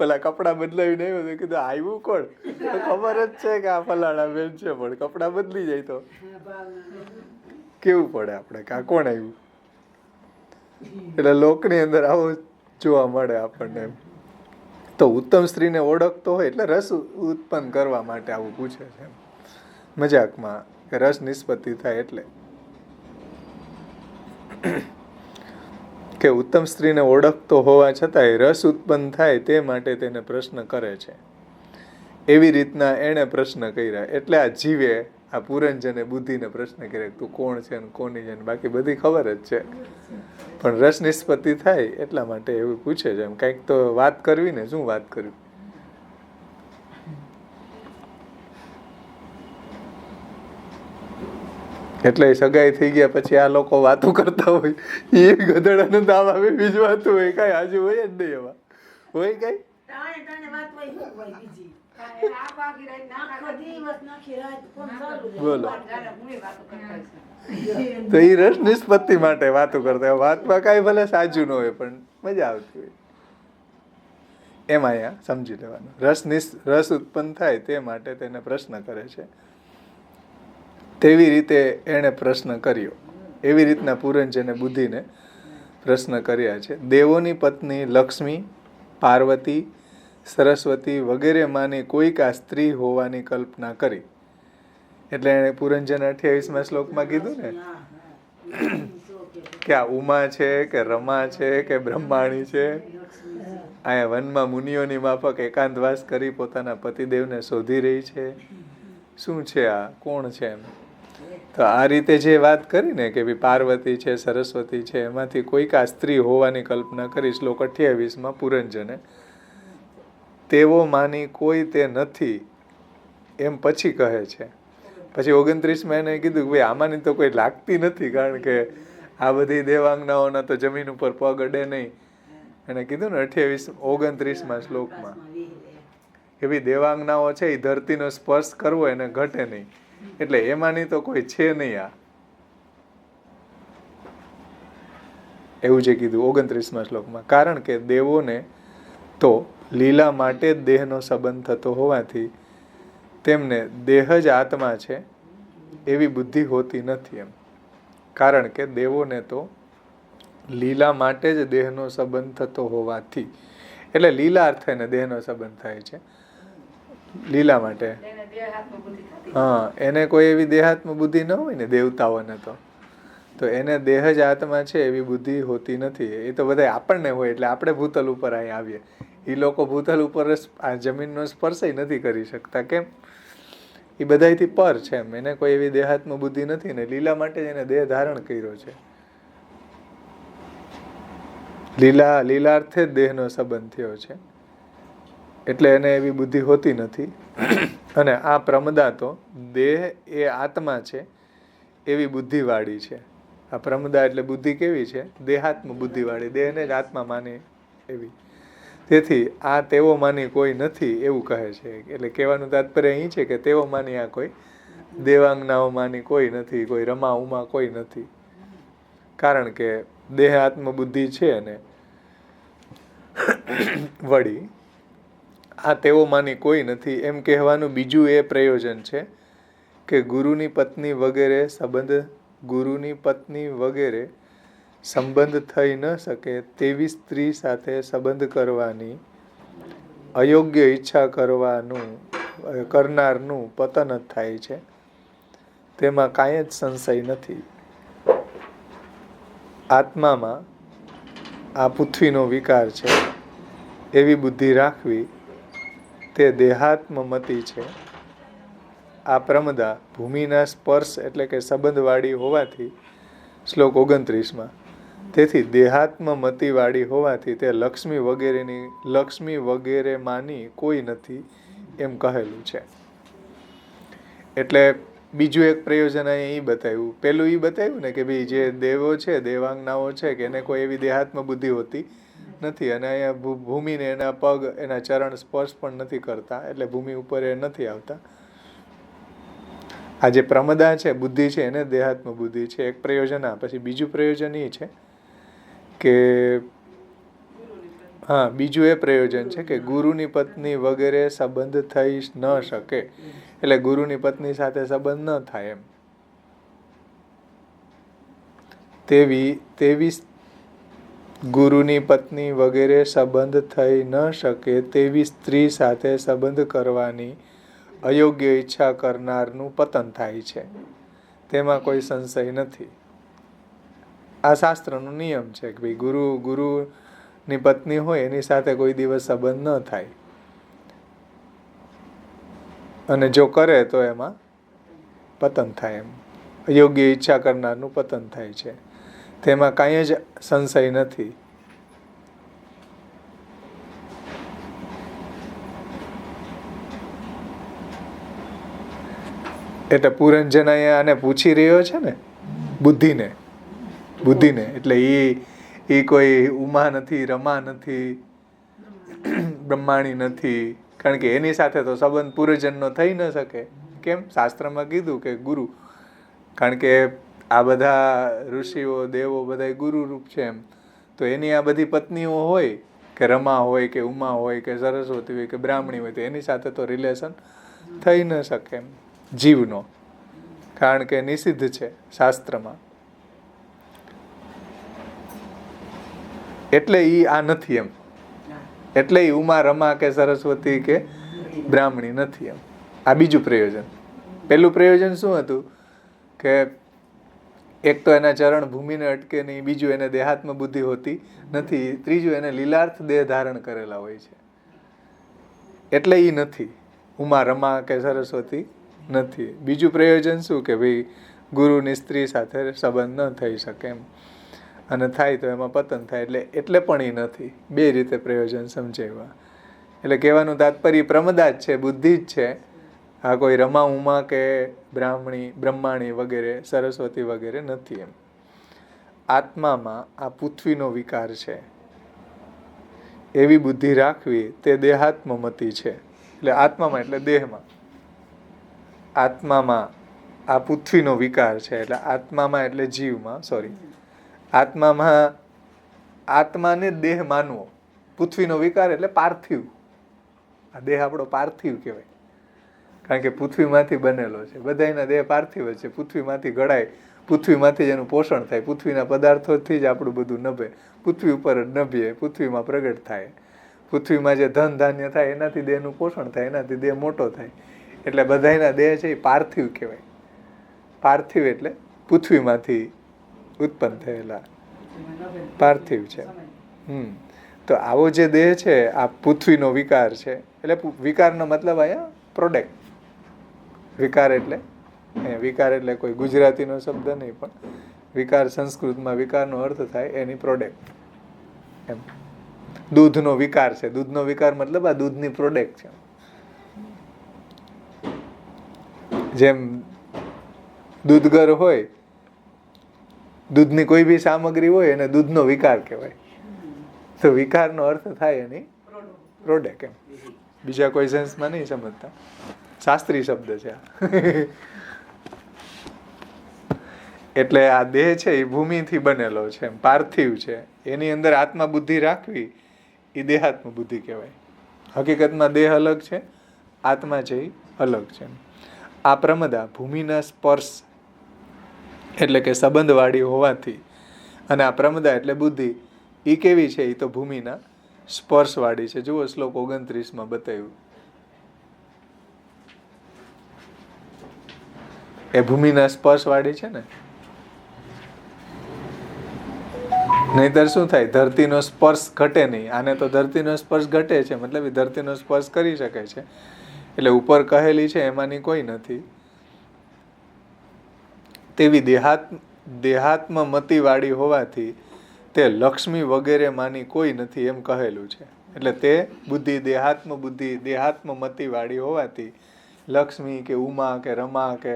પેલા કપડાં બદલાવીને આવ્યો તો કીધું આવ્યું કોણ? તો ખબર જ છે કે આ ફલાણા બેન છે, પણ કપડાં બદલી જાય તો કેવું પડે આપણે કે આ કોણ આવ્યું? એટલે લોકની અંદર આવું જોવા મળે આપણને. તો ઉત્તમ સ્ત્રીને ઓળખતો હોય એટલે રસ ઉત્પન્ન કરવા માટે આવું પૂછે છે મજાકમાં, કે રસ નિષ્પત્તિ થાય એટલે. કે ઉત્તમ સ્ત્રીને ઓળખતો હોવા છતાંય રસ ઉત્પન્ન થાય તે માટે તેને પ્રશ્ન કરે છે. એવી રીતના એણે પ્રશ્ન કર્યા. એટલે આ જીવે, આ પુરંજને બુદ્ધિને પ્રશ્ન કર્યા તું કોણ છે ને કોની છે, બાકી બધી ખબર જ છે, પણ રસ નિષ્પત્તિ થાય એટલા માટે એવું પૂછે છે. એમ કંઈક તો વાત કરવી ને, શું વાત કરવી? એટલે સગાઈ થઈ ગયા પછી આ લોકો વાતો કરતા હોય, એ ગધેડાનું દામ આવે, બીજું વાતું હોય કઈ આજુ હોય જ નહીં. એમાં હોય કઈ બોલો, તો એ રસ નિષ્પત્તિ માટે વાતો કરતા હોય. વાતમાં કઈ ભલે સાચું ન હોય પણ મજા આવતી હોય. એમાં અહીંયા સમજી લેવાનું, રસ ઉત્પન્ન થાય તે માટે તેને પ્રશ્ન કરે છે. તેવી રીતે એણે પ્રશ્ન કર્યો. એવી રીતના પુરંજને બુદ્ધિને પ્રશ્ન કર્યા છે. દેવોની પત્ની લક્ષ્મી, પાર્વતી, સરસ્વતી વગેરે માની કોઈક આ સ્ત્રી હોવાની કલ્પના કરી. એટલે એણે પુરંજન 28મા શ્લોકમાં કીધું ને કે આ ઉમા છે કે રમા છે કે બ્રહ્માણી છે. અહીંયા વનમાં મુનિઓની માફક એકાંતવાસ કરી પોતાના પતિદેવને શોધી રહી છે. શું છે આ? કોણ છે? એમ તો આ રીતે જે વાત કરી ને કે ભાઈ પાર્વતી છે, સરસ્વતી છે, એમાંથી કોઈક આ સ્ત્રી હોવાની કલ્પના કરી. શ્લોક 28માં પુરંજને તેવો માની કોઈ તે નથી એમ પછી કહે છે. પછી 29માં એને કીધું કે ભાઈ આમાંની તો કોઈ લાગતી નથી, કારણ કે આ બધી દેવાંગનાઓના તો જમીન ઉપર પગ અડે નહીં. એને કીધું ને 29માં શ્લોકમાં કે ભાઈ દેવાંગનાઓ છે એ ધરતીનો સ્પર્શ કરવો એને ઘટે નહીં, એટલે એમાંની તો કોઈ છે નહીં આ, એવું જે કીધું 29મા શ્લોકમાં. કારણ કે દેવોને તો લીલા માટે જ દેહનો સંબંધ થતો હોવાથી તેમને દેહ જ આત્મા છે એવી બુદ્ધિ હોતી નથી. એમ કારણ કે દેવોને તો લીલા માટે જ દેહનો સંબંધ થતો હોવાથી, એટલે લીલા અર્થે ને દેહનો સંબંધ થાય છે, લીલા માટે. હા, એને કોઈ એવી દેહાત્મ બુદ્ધિ ન હોય ને દેવતાઓને તો એને દેહ જ આત્મા છે એવી બુદ્ધિ હોતી નથી. એ તો બધા આપણને હોય, એટલે આપણે ભૂતલ ઉપર અહીં આવીએ. એ લોકો ભૂતલ ઉપર આ જમીનનો સ્પર્શ નથી કરી શકતા. કેમ? એ બધાયથી પર છે એમ. એને કોઈ એવી દેહાત્મ બુદ્ધિ નથી ને લીલા માટે જ એને દેહ ધારણ કર્યો છે. લીલાર્થે જ દેહનો સંબંધ થયો છે, એટલે એને એવી બુદ્ધિ હોતી નથી. અને આ પ્રમદા તો દેહ એ આત્મા છે એવી બુદ્ધિવાળી છે. આ પ્રમદા એટલે બુદ્ધિ કેવી છે? દેહાત્મ બુદ્ધિવાળી, દેહને જ આત્મા માની એવી. તેથી આ તેઓ માની કોઈ નથી એવું કહે છે. એટલે કહેવાનું તાત્પર્ય અહીં છે કે તેઓ માની આ કોઈ દેવાંગનાઓ માની કોઈ નથી, કોઈ રમા ઉમા કોઈ નથી. કારણ કે દેહ આત્મબુદ્ધિ છે ને વળી આ તેઓ માની કોઈ નથી એમ કહેવાનું બીજું એ પ્રયોજન છે કે ગુરુની પત્ની વગેરે સંબંધ થઈ ન શકે તેવી સ્ત્રી સાથે સંબંધ કરવાની અયોગ્ય ઈચ્છા કરનારનું પતન જ થાય છે. તેમાં કાંઈ જ સંશય નથી. આત્મામાં આ પૃથ્વીનો વિકાર છે એવી બુદ્ધિ રાખવી તે દેહાત્મમતી છે. આ પ્રમદા ભૂમિના સ્પર્શ એટલે કે સંબંધવાળી હોવાથી શ્લોક 29માં, તેથી દેહાત્મમતીવાળી હોવાથી તે લક્ષ્મી વગેરેમાંની કોઈ નથી એમ કહેલું છે. એટલે બીજું એક પ્રયોજન અહીં બતાવ્યું. પેલું એ બતાવ્યું ને કે ભાઈ જે દેવો છે, દેવાંગનાઓ છે કે એને કોઈ એવી દેહાત્મ બુદ્ધિ હોતી નથી, અને અહીંયા ભૂમિને એના પગ એના ચરણ સ્પર્શ પણ નથી કરતા, એટલે ભૂમિ ઉપર એ નથી આવતા. આ જે પ્રમદા છે, બુદ્ધિ છે, એને દેહાત્મ બુદ્ધિ છે. એક પ્રયોજન આ. પછી બીજું પ્રયોજન એ છે કે બીજું એ પ્રયોજન છે કે ગુરુની પત્ની વગેરે સંબંધ થઈ ન શકે. એટલે ગુરુની પત્ની સાથે સંબંધ ન થાય એમ. તેવી ગુરુની પત્ની વગેરે સંબંધ થઈ ન શકે તેવી સ્ત્રી સાથે સંબંધ કરવાની અયોગ્ય ઈચ્છા કરનારનું પતન થાય છે. તેમાં કોઈ સંશય નથી. આ શાસ્ત્રનો નિયમ છે કે ભાઈ ગુરુની પત્ની હોય એની સાથે કોઈ દિવસ સંબંધ ન થાય, અને જો કરે તો એમાં પતન થાય એમ. અયોગ્ય ઈચ્છા કરનારનું પતન થાય છે. તેમાં કાંઈ જ સંશય નથી. એટલે પુરંજન અહીંયા આને પૂછી રહ્યો છે ને, બુદ્ધિને. એટલે એ કોઈ ઉમા નથી, રમા નથી, બ્રહ્માણી નથી. કારણ કે એની સાથે તો સંબંધ પુરજનનો થઈ ન શકે. કેમ? શાસ્ત્રમાં કીધું કે ગુરુ, કારણ કે આ બધા ઋષિઓ દેવો બધા ગુરુ રૂપ છે એમ. તો એની આ બધી પત્નીઓ હોય કે રમા હોય કે ઉમા હોય કે સરસ્વતી હોય કે બ્રાહ્મણી હોય, તો એની સાથે તો રિલેશન થઈ ન શકે એમ જીવનો, કારણ કે નિષિદ્ધ છે શાસ્ત્રમાં. એટલે આ નથી એમ. એટલે ઉમા રમા કે સરસ્વતી કે બ્રાહ્મણી નથી એમ. આ બીજું પ્રયોજન. પેલું પ્રયોજન શું હતું કે એક તો એના ચરણ ભૂમિને અટકે નહીં, બીજું એને દેહાત્મ બુદ્ધિ હોતી નથી, ત્રીજું એને લીલાર્થ દેહ ધારણ કરેલા હોય છે. એટલે એ નથી, ઉમા રમા કે સરસ્વતી નથી. બીજું પ્રયોજન શું કે ભાઈ ગુરુની સ્ત્રી સાથે સંબંધ ન થઈ શકે એમ, અને થાય તો એમાં પતન થાય. એટલે પણ એ નથી. બે રીતે પ્રયોજન સમજાવ્યા. એટલે કહેવાનું તાત્પર્ય પ્રમદા જ છે, બુદ્ધિ જ છે. આ કોઈ રમા ઉમા કે બ્રહ્માણી વગેરે સરસ્વતી વગેરે નથી એમ. આત્મામાં આ પૃથ્વીનો વિકાર છે એવી બુદ્ધિ રાખવી તે દેહાત્મમતી છે. એટલે આત્મામાં એટલે દેહમાં, આત્મામાં આ પૃથ્વીનો વિકાર છે. એટલે આત્મામાં એટલે જીવમાં, આત્મામાં આત્માને દેહ માનવો. પૃથ્વીનો વિકાર એટલે પાર્થિવ. આ દેહ આપણો પાર્થિવ કહેવાય, કારણ કે પૃથ્વીમાંથી બનેલો છે. બધાના દેહ પાર્થિવ છે. પૃથ્વીમાંથી ઘડાય, પૃથ્વીમાંથી જ એનું પોષણ થાય, પૃથ્વીના પદાર્થોથી જ આપણું બધું નભે, પૃથ્વી ઉપર જ નભીએ, પૃથ્વીમાં પ્રગટ થાય. પૃથ્વીમાં જે ધન ધાન્ય થાય એનાથી દેહનું પોષણ થાય, એનાથી દેહ મોટો થાય. એટલે બધાના દેહ છે એ પાર્થિવ કહેવાય. પાર્થિવ એટલે પૃથ્વીમાંથી ઉત્પન્ન થયેલા પાર્થિવ છે. તો આવો જે દેહ છે આ પૃથ્વીનો વિકાર છે. એટલે વિકારનો મતલબ અહીંયા પ્રોડક્ટ, વિકાર એટલે કોઈ ગુજરાતીનો શબ્દ નહીં, પણ વિકાર સંસ્કૃતમાં વિકારનો અર્થ થાય એની પ્રોડક્ટ. એમ દૂધનો વિકાર છે, દૂધનો વિકાર મતલબ આ દૂધની પ્રોડક્ટ છે. જેમ દૂધગર હોય, દૂધની કોઈ બી સામગ્રી હોય એને દૂધનો વિકાર કહેવાય. તો વિકારનો અર્થ થાય એની પ્રોડક્ટ. એમ બીજા કોઈ સેન્સમાં નહીં સમજતા, શાસ્ત્રી શબ્દ છે આ. એટલે આ દેહ છે એ ભૂમિથી બનેલો છે, પાર્થિવ છે. એની અંદર આત્મા બુદ્ધિ રાખવી એ દેહાત્મ બુદ્ધિ કહેવાય. હકીકતમાં દેહ અલગ છે, આત્મા છે એ અલગ છે. આ પ્રમદા ભૂમિના સ્પર્શ એટલે કે સંબંધવાળી હોવાથી, અને આ પ્રમદા એટલે બુદ્ધિ એ કેવી છે? એ તો ભૂમિના સ્પર્શવાળી છે. જુઓ શ્લોક 29 બતાવ્યું. એ ભૂમિના સ્પર્શવાળી છે ને. નહીતર શું થાય? ધરતીનો સ્પર્શ ઘટે નહીં. આને તો ધરતીનો સ્પર્શ ઘટે છે, મતલબ એ ધરતીનો સ્પર્શ કરી શકે છે. એટલે ઉપર કહેલી છે એમાંની કોઈ નથી. તેવી દેહાત્મ મતિવાળી હોવાથી તે લક્ષ્મી વગેરે માની કોઈ નથી એમ કહેલું છે. એટલે તે બુદ્ધિ દેહાત્મ મતિવાળી હોવાથી લક્ષ્મી કે ઉમા કે રમા કે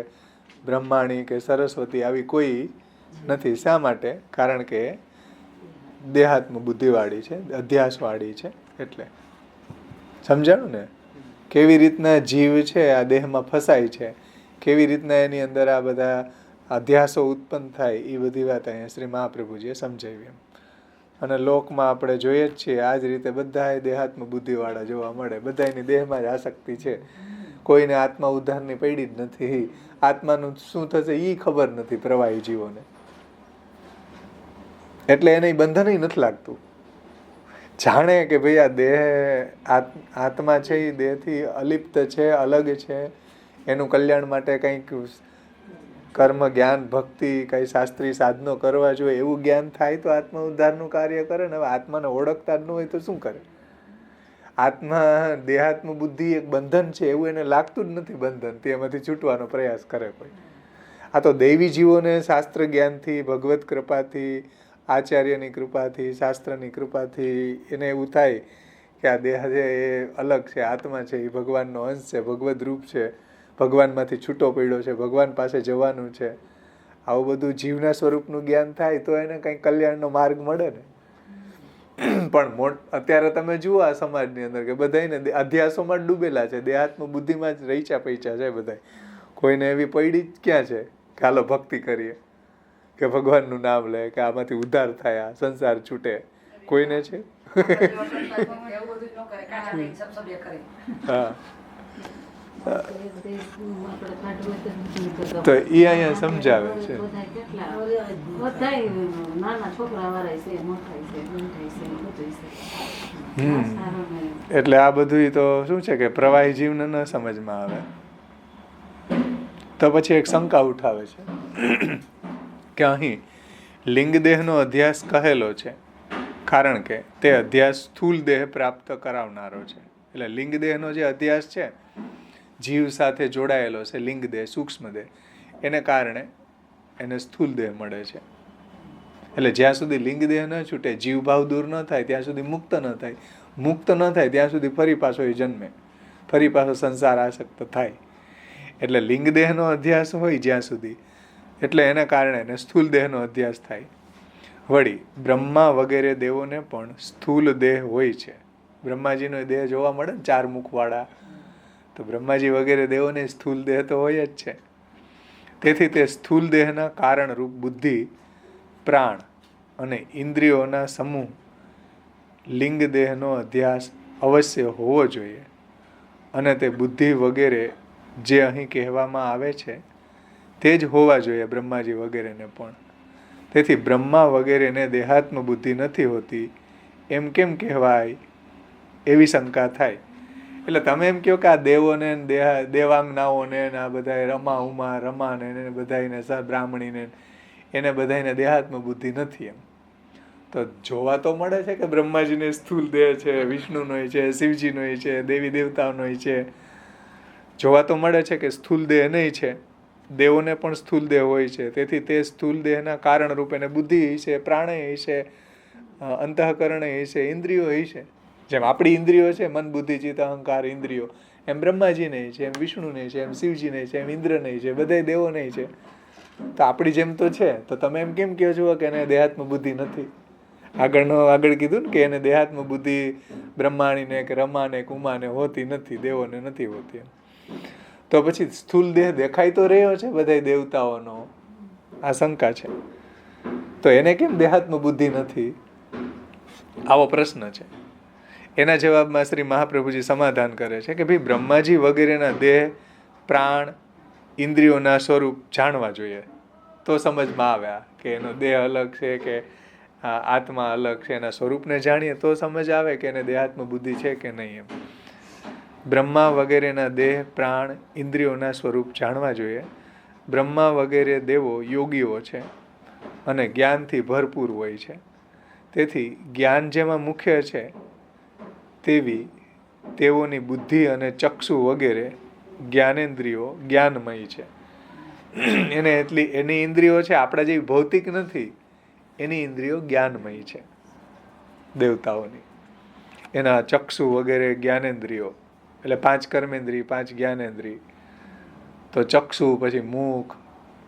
બ્રહ્માણી કે સરસ્વતી આવી કોઈ નથી. શા માટે? કારણ કે દેહાત્મ બુદ્ધિવાળી છે, અધ્યાસવાળી છે. એટલે સમજાણું ને? કેવી રીતના જીવ છે આ દેહમાં ફસાય છે, કેવી રીતના એની અંદર આ બધા અધ્યાસો ઉત્પન્ન થાય, એ બધી વાત અહીંયા શ્રી મહાપ્રભુજીએ સમજાવી. એમ અને લોકમાં આપણે જોઈએ જ છીએ આ જ રીતે બધા દેહાત્મ બુદ્ધિવાળા જોવા મળે. બધાની દેહમાં જ આસક્તિ છે. કોઈને આત્મા ઉદ્ધારની પડી જ નથી. આત્માનું શું થશે એ ખબર નથી પ્રવાહી જીવોને. એટલે એને બંધન નથી લાગતું. જાણે કે ભાઈ આ દેહ આત્મા છે એ દેહથી અલિપ્ત છે, અલગ છે. એનું કલ્યાણ માટે કંઈક કર્મ જ્ઞાન ભક્તિ કઈ શાસ્ત્રી સાધનો કરવા જોઈએ, એવું જ્ઞાન થાય તો આત્મા ઉદ્ધારનું કાર્ય કરે ને. હવે આત્માને ઓળખતા જ ન હોય તો શું કરે? આત્મા દેહાત્મ બુદ્ધિ એક બંધન છે એવું એને લાગતું જ નથી બંધન. તેમાંથી છૂટવાનો પ્રયાસ કરે કોઈ. આ તો દૈવી જીવોને શાસ્ત્ર જ્ઞાનથી, ભગવત કૃપાથી, આચાર્યની કૃપાથી, શાસ્ત્રની કૃપાથી એને એવું થાય કે આ દેહ છે એ અલગ છે, આત્મા છે એ ભગવાનનો અંશ છે, ભગવદ રૂપ છે, ભગવાનમાંથી છૂટો પડ્યો છે, ભગવાન પાસે જવાનું છે. આવું બધું જીવના સ્વરૂપનું જ્ઞાન થાય તો એને કંઈક કલ્યાણનો માર્ગ મળે ને. પણ અત્યારે તમે જુઓ આ સમાજની અંદર કે બધાને અધ્યાસોમાં જ ડૂબેલા છે, દેહાત્મ બુદ્ધિમાં જ રહીચા પૈચા છે બધા. કોઈને એવી પડી જ ક્યાં છે કે હાલો ભક્તિ કરીએ, કે ભગવાનનું નામ લે, કે આમાંથી ઉદ્ધાર થાય, સંસાર છૂટે? કોઈને છે? હા. તો એ અહીંયા સમજાવે છે. એટલે આ બધું તો શું છે કે પ્રવાહી જીવને ન સમજમાં આવે તો પછી એક શંકા ઉઠાવે છે કે અહીં લિંગદેહનો અધ્યાસ કહેલો છે કારણ કે તે અધ્યાસ સ્થૂલ દેહ પ્રાપ્ત કરાવનારો છે. એટલે લિંગદેહનો જે અધ્યાસ છે, જીવ સાથે જોડાયેલો છે, લિંગદેહ સૂક્ષ્મ દેહ, એને કારણે એને સ્થૂલ દેહ મળે છે. એટલે જ્યાં સુધી લિંગદેહ ન છૂટે, જીવભાવ દૂર ન થાય ત્યાં સુધી મુક્ત ન થાય. મુક્ત ન થાય ત્યાં સુધી ફરી પાછો એ જન્મે, ફરી પાછો સંસાર આસક્ત થાય. એટલે લિંગદેહનો અધ્યાસ હોય જ્યાં સુધી, એટલે એના કારણે એને સ્થૂલ દેહનો અધ્યાસ થાય. વળી બ્રહ્મા વગેરે દેવોને પણ સ્થૂલ દેહ હોય છે. બ્રહ્માજીનો દેહ જોવા મળે ને 4 મુખવાળા, તો બ્રહ્માજી વગેરે દેવોને સ્થૂલ દેહ તો હોય જ છે. તેથી તે સ્થૂલ દેહના કારણરૂપ બુદ્ધિ, પ્રાણ અને ઇન્દ્રિયોના સમૂહ લિંગ દેહનો અધ્યાસ અવશ્ય હોવો જોઈએ. અને તે બુદ્ધિ વગેરે જે અહીં કહેવામાં આવે છે તે જ હોવા જોઈએ બ્રહ્માજી વગેરેને પણ. તેથી બ્રહ્મા વગેરેને દેહાત્મ બુદ્ધિ નથી હોતી એમ કેમ કહેવાય? એવી શંકા થાય. એટલે તમે એમ કહો કે આ દેવોને દેવાંગનાઓને આ બધા રમા ઉમા રમાને બધાને બ્રાહ્મણીને એને બધાને દેહાત્મ બુદ્ધિ નથી એમ. તો જોવા તો મળે છે કે બ્રહ્માજીને સ્થૂલ દેહ છે, વિષ્ણુનો છે, શિવજીનો છે, દેવી દેવતાઓનો છે. જોવા તો મળે છે કે સ્થૂલ દેહ નહીં છે, દેવોને પણ સ્થૂલ દેહ હોય છે. તેથી તે સ્થૂલ દેહના કારણ રૂપે બુદ્ધિ છે, પ્રાણય છે, અંતઃકરણ છે, ઇન્દ્રિયો છે. જેમ આપણી ઇન્દ્રિયો છે, મન બુદ્ધિ ચિત્ત અહંકાર ઇન્દ્રિયો, એમ બ્રહ્માજી નહીં છે, એમ વિષ્ણુ નહીં છે, એમ શિવજી નહીં છે, એમ ઇન્દ્ર નહીં છે, બધા દેવો નહીં છે. તો આપણી જેમ તો છે. તો તમે એમ કેમ કહો છો કે એને દેહાત્મ બુદ્ધિ નથી? આગળ કીધું ને કે એને દેહાત્મ બુદ્ધિ બ્રહ્માણીને કે રમાને કે ઉમાને હોતી નથી, દેવોને નથી હોતી. તો પછી સ્થૂલ દેહ દેખાઈ તો રહ્યો છે બધા દેવતાઓનો, આ શંકા છે. તો એને કેમ દેહાત્મ બુદ્ધિ નથી? આવો પ્રશ્ન છે. એના જવાબમાં શ્રી મહાપ્રભુજી સમાધાન કરે છે કે ભાઈ બ્રહ્માજી વગેરેના દેહ, પ્રાણ, ઇન્દ્રિયોના સ્વરૂપ જાણવા જોઈએ, તો સમજમાં આવે કે એનો દેહ અલગ છે કે આત્મા અલગ છે. એના સ્વરૂપને જાણીએ તો સમજ આવે કે એને દેહાત્મ બુદ્ધિ છે કે નહીં. એમ બ્રહ્મા વગેરેના દેહ, પ્રાણ, ઇન્દ્રિયોના સ્વરૂપ જાણવા જોઈએ. બ્રહ્મા વગેરે દેવો યોગીઓ છે અને જ્ઞાનથી ભરપૂર હોય છે. તેથી જ્ઞાન જેમાં મુખ્ય છે તેવી તેઓની બુદ્ધિ અને ચક્ષુ વગેરે જ્ઞાનેન્દ્રિયો જ્ઞાનમય છે. એની ઇન્દ્રિયો છે આપણા જેવી ભૌતિક નથી, એની ઇન્દ્રિયો જ્ઞાનમય છે દેવતાઓની. એના ચક્ષુ વગેરે જ્ઞાનેન્દ્રિયો એટલે 5 કર્મેન્દ્રિય, 5 જ્ઞાનેન્દ્રિય. તો ચક્ષુ, પછી મુખ,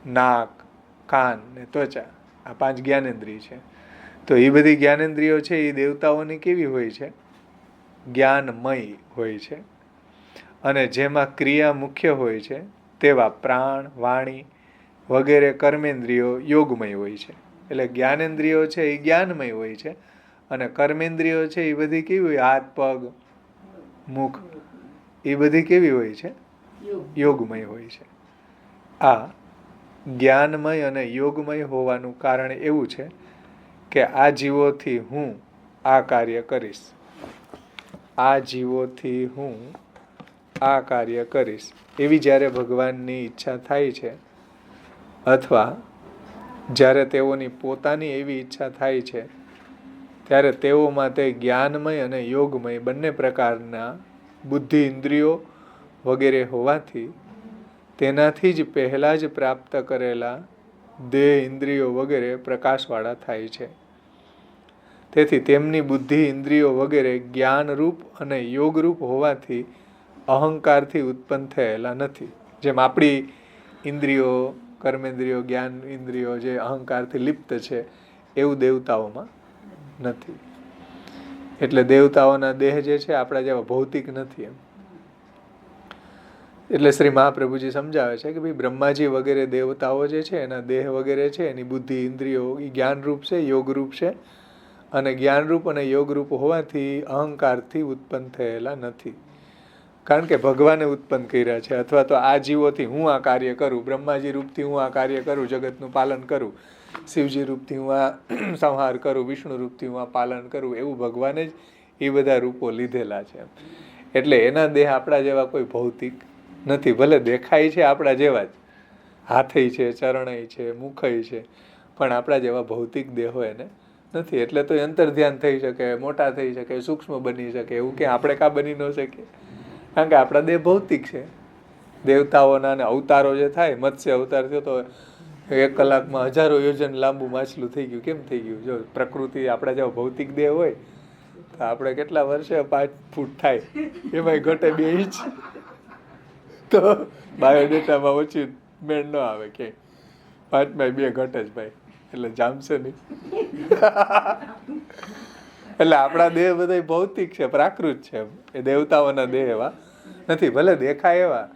નાક, કાન ને ત્વચા, આ 5 જ્ઞાનેન્દ્રિય છે. તો એ બધી જ્ઞાનેન્દ્રિયો છે એ દેવતાઓની કેવી હોય છે? જ્ઞાનમય હોય છે. અને જેમાં ક્રિયા મુખ્ય હોય છે તેવા પ્રાણ, વાણી વગેરે કર્મેન્દ્રિયો યોગમય હોય છે. એટલે જ્ઞાનેન્દ્રિયો છે એ જ્ઞાનમય હોય છે અને કર્મેન્દ્રિયો છે એ બધી કેવી હોય? હાથ, પગ, મુખ, એ બધી કેવી હોય છે? યોગમય હોય છે. આ જ્ઞાનમય અને યોગમય હોવાનું કારણ એવું છે કે આ જીવોથી હું આ કાર્ય કરીશ, આ જીવોથી હું આ કાર્ય કરીશ એવી જ્યારે ભગવાનની ઈચ્છા થાય છે, અથવા જ્યારે તેઓની પોતાની એવી ઈચ્છા થાય છે, ત્યારે તેઓમાં તે જ્ઞાનમય અને યોગમય બંને પ્રકારના બુદ્ધિ ઇન્દ્રિયો વગેરે હોવાથી તેનાથી જ પહેલાં જ પ્રાપ્ત કરેલા દેહ ઇન્દ્રિયો વગેરે પ્રકાશવાળા થાય છે. તેથી તેમની બુદ્ધિ ઇન્દ્રિયો વગેરે જ્ઞાનરૂપ અને યોગરૂપ હોવાથી અહંકારથી ઉત્પન્ન થયેલા નથી. જેમ આપણી ઇન્દ્રિયો, કર્મેન્દ્રિયો, જ્ઞાન ઇન્દ્રિયો જે અહંકારથી લિપ્ત છે એવું દેવતાઓમાં નથી. એટલે દેવતાઓના દેહ જે છે આપણા જેવા ભૌતિક નથી. એમ એટલે શ્રી મહાપ્રભુજી સમજાવે છે કે ભાઈ બ્રહ્માજી વગેરે દેવતાઓ જે છે એના દેહ વગેરે છે, એની બુદ્ધિ ઇન્દ્રિયો એ જ્ઞાનરૂપ છે, યોગરૂપ છે. અને જ્ઞાનરૂપ અને યોગરૂપ હોવાથી અહંકારથી ઉત્પન્ન થયેલા નથી. કારણ કે ભગવાને ઉત્પન્ન કર્યા છે. અથવા તો આ જીવોથી હું આ કાર્ય કરું, બ્રહ્માજી રૂપથી હું આ કાર્ય કરું, જગતનું પાલન કરું, શિવજી રૂપથી હું આ સંહાર કરું, વિષ્ણુ રૂપથી હું આ પાલન કરું, એવું ભગવાને જ એ બધા રૂપો લીધેલા છે. એટલે એના દેહ આપણા જેવા કોઈ ભૌતિક નથી. ભલે દેખાય છે આપણા જેવા જ, હાથય છે, ચરણય છે, મુખય છે, પણ આપણા જેવા ભૌતિક દેહો એને નથી. એટલે તો અંતર ધ્યાન થઈ શકે, મોટા થઈ શકે, સૂક્ષ્મ બની શકે, એવું કે આપણે કાં બની ન શકીએ? કારણ કે આપણા દેહ ભૌતિક છે. દેવતાઓના અને અવતારો જે થાય, મત્સ્ય અવતાર થયો તો 1 કલાકમાં 1000 યોજન લાંબુ માછલું થઈ ગયું. કેમ થઈ ગયું? જો પ્રકૃતિ આપણા જેવા ભૌતિક દેહ હોય તો આપણે કેટલા વર્ષે 5 ફૂટ થાય, એમાંય ઘટે 2 ઇંચ. તો બાયોડેટામાં ઓછી મેળ ન આવે કે 5માં 2 ઘટે જ ભાઈ, એટલે જામશે નહીં. એટલે આપણા દેહ બધા ભૌતિક છે, પ્રાકૃત છે. એ દેવતાઓના દેહ એવા નથી. ભલે દેખાય એવા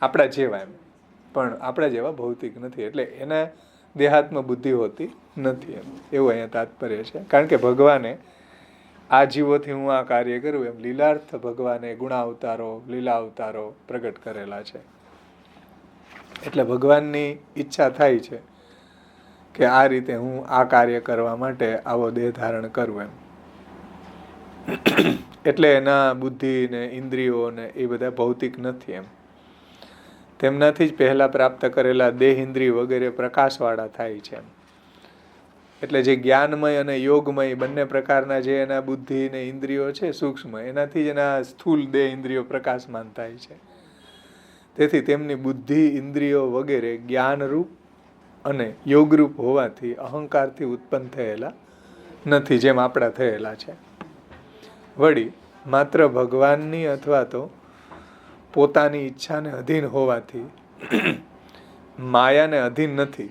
આપણા જેવા એમ, પણ આપણા જેવા ભૌતિક નથી. એટલે એને દેહાત્મ બુદ્ધિ હોતી નથી. એમ એવું અહીંયા તાત્પર્ય છે. કારણ કે ભગવાને આ જીવોથી હું આ કાર્ય કરું એમ લીલાર્થ ભગવાને ગુણાવતારો, લીલા અવતારો પ્રગટ કરેલા છે. એટલે ભગવાનની ઈચ્છા થાય છે કે આ રીતે હું આ કાર્ય કરવા માટે આવો દેહ ધારણ કરું એમ. એટલે એના બુદ્ધિ ને ઇન્દ્રિયો ને એ બધા ભૌતિક નથી. એમ તેમનાથી જ પહેલા પ્રાપ્ત કરેલા દેહ ઇન્દ્રિય વગેરે પ્રકાશવાળા થાય છે. એમ એટલે જે જ્ઞાનમય અને યોગમય બંને પ્રકારના જે એના બુદ્ધિ ને ઇન્દ્રિયો છે સૂક્ષ્મ, એનાથી જ એના સ્થૂલ દેહ ઇન્દ્રિયો પ્રકાશમાન થાય છે. તેથી તેમની બુદ્ધિ, ઇન્દ્રિયો વગેરે જ્ઞાનરૂપ અને યોગરૂપ હોવાથી અહંકારથી ઉત્પન્ન થયેલા નથી, જેમ આપણા થયેલા છે. વળી માત્ર ભગવાનની અથવા તો પોતાની ઈચ્છાને અધીન હોવાથી માયાને અધીન નથી.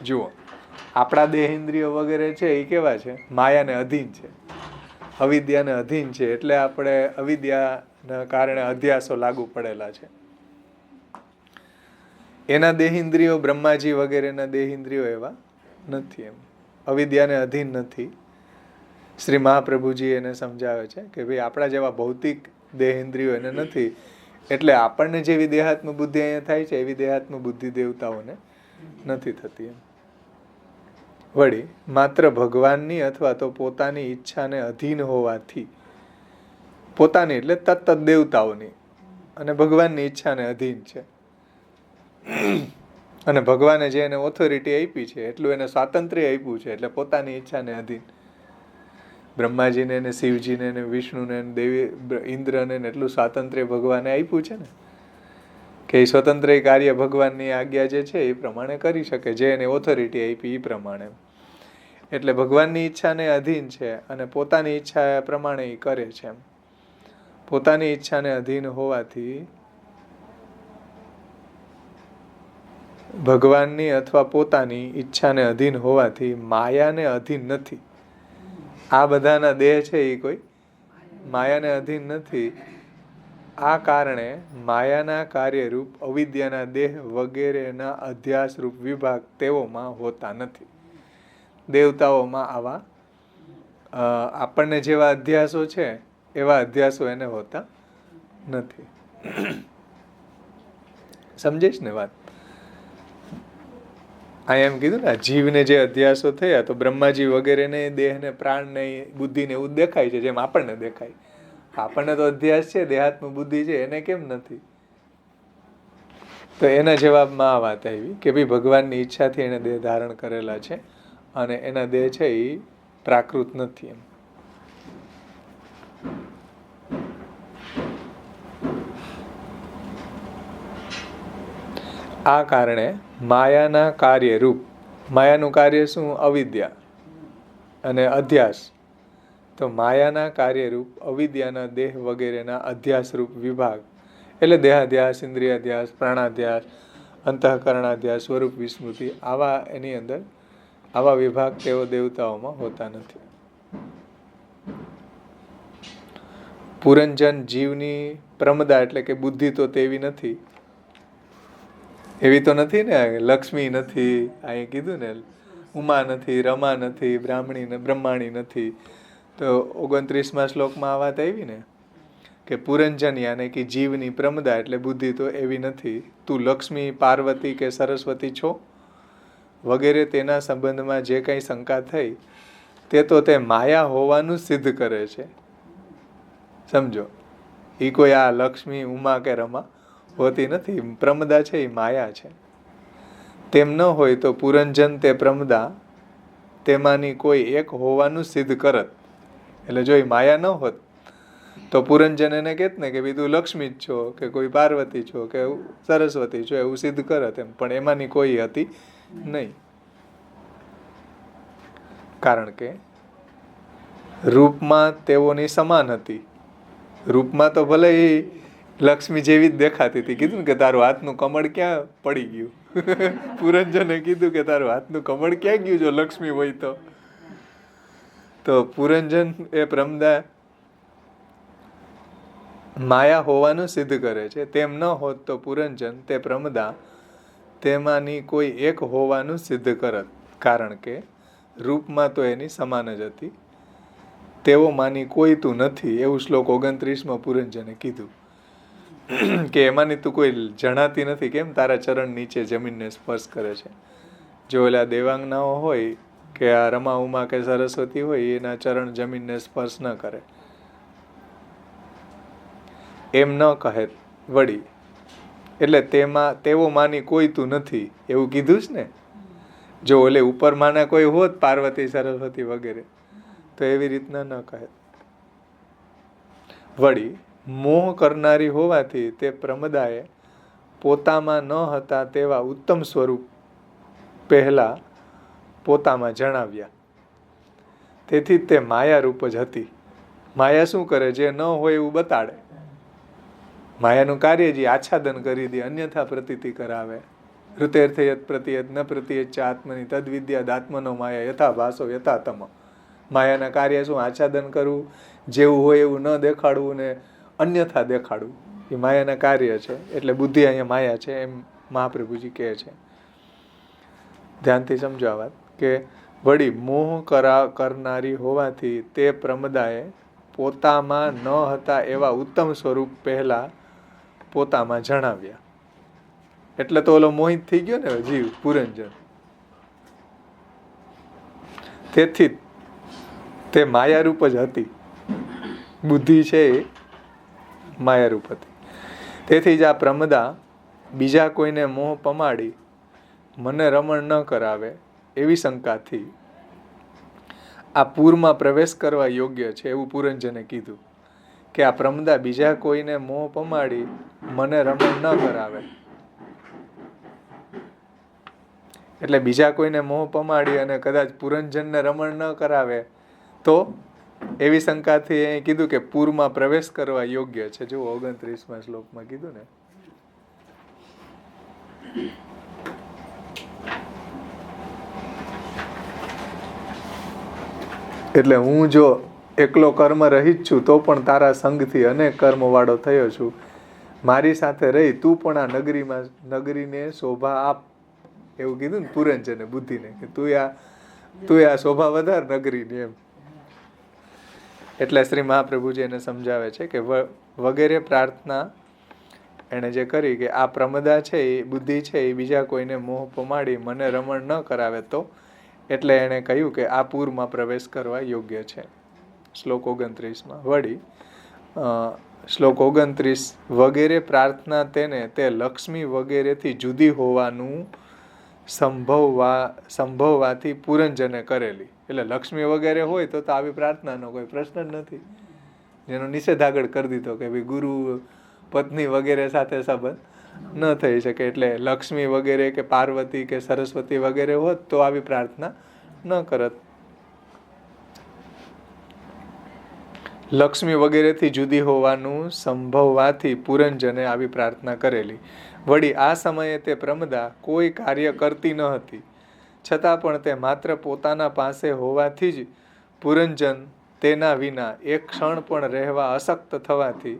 જુઓ, આપણા દેહ ઇન્દ્રિયો વગેરે છે એ કેવા છે? માયાને અધીન છે, અવિદ્યાને અધીન છે. એટલે આપણે અવિદ્યાના કારણે અધ્યાસો લાગુ પડેલા છે. એના દેહ ઇન્દ્રિયો, બ્રહ્માજી વગેરેના દેહ ઇન્દ્રિયો એવા નથી, એમ અવિદ્યાને અધીન નથી. શ્રી મહાપ્રભુજી એને સમજાવે છે કે ભાઈ આપણા જેવા ભૌતિક દેહ ઇન્દ્રિયો એને નથી, એટલે આપણને જેવી દેહાત્મ બુદ્ધિ અહીંયા થાય છે એવી દેહાત્મ બુદ્ધિ દેવતાઓને નથી થતી. એમ વળી માત્ર ભગવાનની અથવા તો પોતાની ઈચ્છાને અધીન હોવાથી, પોતાની એટલે તત્ત દેવતાઓની અને ભગવાનની ઈચ્છાને અધીન છે, અને ભગવાને જે એને ઓથોરિટી આપી છે એટલું એને સ્વાતંત્ર્ય આપ્યું છે, એટલે પોતાની ઈચ્છાને અધીન. બ્રહ્માજીને ને શિવજીને ને વિષ્ણુને દેવી ઇન્દ્રને એટલું સ્વાતંત્ર્ય ભગવાને આપ્યું છે ને કે એ સ્વતંત્ર કાર્ય ભગવાનની આજ્ઞા જે છે એ પ્રમાણે કરી શકે, જે એને ઓથોરિટી આપી એ પ્રમાણે. એટલે ભગવાનની ઈચ્છાને અધીન છે અને પોતાની ઈચ્છા પ્રમાણે એ કરે છે. પોતાની ઈચ્છાને અધીન હોવાથી ભગવાનની અથવા પોતાની ઈચ્છાને અધીન હોવાથી માયાને અધીન નથી. આ બધાના દેહ છે એ કોઈ માયાને અધીન નથી. આ કારણે માયાના કાર્યરૂપ અવિદ્યાના દેહ વગેરેના અધ્યાસરૂપ વિભાગ તેઓમાં હોતા નથી. દેવતાઓમાં આવા આપણને જેવા અધ્યાસો છે એવા અધ્યાસો એને હોતા નથી. સમજેશ ને વાત? આ એમ કીધું ને, જીવને જે અધ્યાસો થયા તો બ્રહ્માજી વગેરેને દેહને, પ્રાણને, બુદ્ધિને એવું દેખાય છે જેમ આપણને દેખાય. આપણને તો અધ્યાસ છે, દેહાત્મ બુદ્ધિ છે, એને કેમ નથી? તો એના જવાબમાં આ વાત આવી કે ભાઈ ભગવાનની ઈચ્છાથી એને દેહ ધારણ કરેલા છે અને એના દેહ છે એ પ્રાકૃત નથી. એમ આ કારણે માયાના કાર્યરૂપ, માયાનું કાર્ય શું? અવિદ્યા અને અધ્યાસ. તો માયાના કાર્યરૂપ અવિદ્યાના દેહ વગેરેના અધ્યાસરૂપ વિભાગ એટલે દેહાધ્યાસ, ઇન્દ્રિયાધ્યાસ, પ્રાણાધ્યાસ, અંતઃકરણાધ્યાસ, સ્વરૂપ વિસ્મૃતિ, આવા એની અંદર આવા વિભાગ તેઓ દેવતાઓમાં હોતા નથી. પુરંજન જીવની પ્રમદા એટલે કે બુદ્ધિ તો તેવી નથી, એવી તો નથી ને. લક્ષ્મી નથી, અહીં કીધું ને, ઉમા નથી, રમા નથી, બ્રહ્માણી નથી. તો 29મા શ્લોકમાં આ વાત આવી ને કે પુરંજન યાને કે જીવની પ્રમદા એટલે બુદ્ધિ તો એવી નથી. તું લક્ષ્મી, પાર્વતી કે સરસ્વતી છો વગેરે તેના સંબંધમાં જે કંઈ શંકા થઈ તે તો તે માયા હોવાનું સિદ્ધ કરે છે. સમજો, એ કોઈ આ લક્ષ્મી, ઉમા કે રમા હોતી નથી. પ્રમદા છે એ માયા છે. તેમ ન હોય તો પુરંજન તે પ્રમદા તેમાંની કોઈ એક હોવાનું સિદ્ધ કરત. એટલે જો એ માયા ન હોત તો પુરંજન એને કહેત ને કે ભાઈ તું લક્ષ્મી જ છો કે કોઈ પાર્વતી છો કે સરસ્વતી છો, એવું સિદ્ધ કરત એમ. પણ એમાંની કોઈ હતી નહીં, કારણ કે રૂપમાં તેઓની સમાન હતી. રૂપમાં તો ભલે એ લક્ષ્મી જેવી જ દેખાતી હતી. કીધું ને કે તારું હાથનું કમળ ક્યાં પડી ગયું? પુરંજને કીધું કે તારું હાથનું કમળ ક્યાં ગયું જો લક્ષ્મી હોય તો? તો પુરંજન એ પ્રમદા માયા હોવાનું સિદ્ધ કરે છે. તેમ ન હોત તો પુરંજન તે પ્રમદા તેમાંની કોઈ એક હોવાનું સિદ્ધ કરત, કારણ કે રૂપમાં તો એની સમાન જ હતી. તેઓ માની કોઈ તું નથી, એવું શ્લોક 29માં પુરંજને કીધું કે એમાંની તું કોઈ જણાતી નથી. કેમ? તારા ચરણ નીચે જમીનને સ્પર્શ કરે છે. જો ઓલા દેવાંગનાઓ હોય કે આ રમા, ઉમા કે સરસ્વતી હોય, એના ચરણ જમીનને સ્પર્શ ન કરે, એમ ન કહે. વળી એટલે તેઓ માની કોઈ તું નથી એવું કીધું જ ને. જો ઓલે ઉપર માના કોઈ હોત, પાર્વતી, સરસ્વતી વગેરે, તો એવી રીતના ન કહે. વળી મોહ કરનારી હોવાથી તે પ્રમદાએ પોતામાં ન હતા તેવા ઉત્તમ સ્વરૂપ પહેલા પોતામાં જણાવ્યા. તેથી તે માયારૂપ જ હતી. માયા શું કરે? જે ન હોય એવું બતાડે. માયાનું કાર્ય જે આચ્છાદન કરી દે, અન્યથા પ્રતીતિ કરાવે. ઋતેર્થે યત પ્રતિયત ન પ્રતિયત આત્મની તદ વિદ્યા આત્મનો માયા યથા ભાસો યથા તમ. માયાના કાર્ય શું? આચ્છાદન કરવું, જેવું હોય એવું ન દેખાડવું ને અન્યથા દેખાડવું. એ માયાના કાર્ય છે. એટલે બુદ્ધિ અહીંયા માયા છે એમ મહાપ્રભુજી કહે છે. ધ્યાનથી સમજો આ વાત. કે વળી મોહ કરનારી હોવાથી તે પ્રમદાએ પોતામાં ન હતા એવા ઉત્તમ સ્વરૂપ પહેલા પોતામાં જણાવ્યા. એટલે તો ઓલો મોહિત થઈ ગયો ને જીવ, પુરંજન. તેથી તે માયારૂપ જ હતી. બુદ્ધિ છે એ માયારૂપ હતી. તેથી જ આ પ્રમદા બીજા કોઈને મોહ પમાડી મને રમણ ન કરાવે એવી શંકાથી આ પૂરમાં પ્રવેશ કરવા યોગ્ય છે એવું પુરંજને કીધું. કે આ પ્રમદા બીજા કોઈને મોહ પમાડી મને રમણ ન કરાવે, એટલે બીજા કોઈને મોહ પમાડી અને કદાચ પુરંજનને રમણ ન કરાવે તો એવી શંકાથી અહીં કીધું કે પૂરમાં પ્રવેશ કરવા યોગ્ય છે. જો 29મા શ્લોકમાં કીધું ને. એટલે હું જો એકલો કર્મ રહિત છું તો પણ તારા સંગથી અનેક કર્મ વાળો થયો છું. મારી સાથે રહી તું પણ આ નગરીને શોભા આપ, એવું કીધું ને પુરંજને બુદ્ધિને, કે તું આ શોભા વધાર નગરીની એમ. એટલે શ્રી મહાપ્રભુજી એને સમજાવે છે કે વગેરે પ્રાર્થના એને જે કરી કે આ પ્રમદા છે એ બુદ્ધિ છે એ બીજા કોઈને મોહ પમાડી મને રમણ ન કરાવે તો, એટલે એણે કહ્યું કે આ પૂરમાં પ્રવેશ કરવા યોગ્ય છે. શ્લોક 29માં વળી શ્લોક 29 વગેરે પ્રાર્થના તેને તે લક્ષ્મી વગેરેથી જુદી હોવાનું સંભવવાથી પુરંજને કરેલી. એટલે લક્ષ્મી વગેરે હોય તો આવી પ્રાર્થનાનો કોઈ પ્રશ્ન જ નથી. જેનો નિષેધ આગળ કરી દીધો કે ભાઈ ગુરુ પત્ની વગેરે સાથે સંબંધ ન થઈ શકે. એટલે લક્ષ્મી વગેરે કે પાર્વતી કે સરસ્વતી વગેરે હોત તો આવી પ્રાર્થના ન કરત. લક્ષ્મી વગેરેથી જુદી હોવાનું સંભવવાથી પુરંજને આવી પ્રાર્થના કરેલી. વળી આ સમયે તે પ્રમદા કોઈ કાર્ય કરતી ન હતી, છતાં પણ તે માત્ર પોતાના પાસે હોવાથી જ પુરંજન તેના વિના એક ક્ષણ પણ રહેવા અશક્ત થવાથી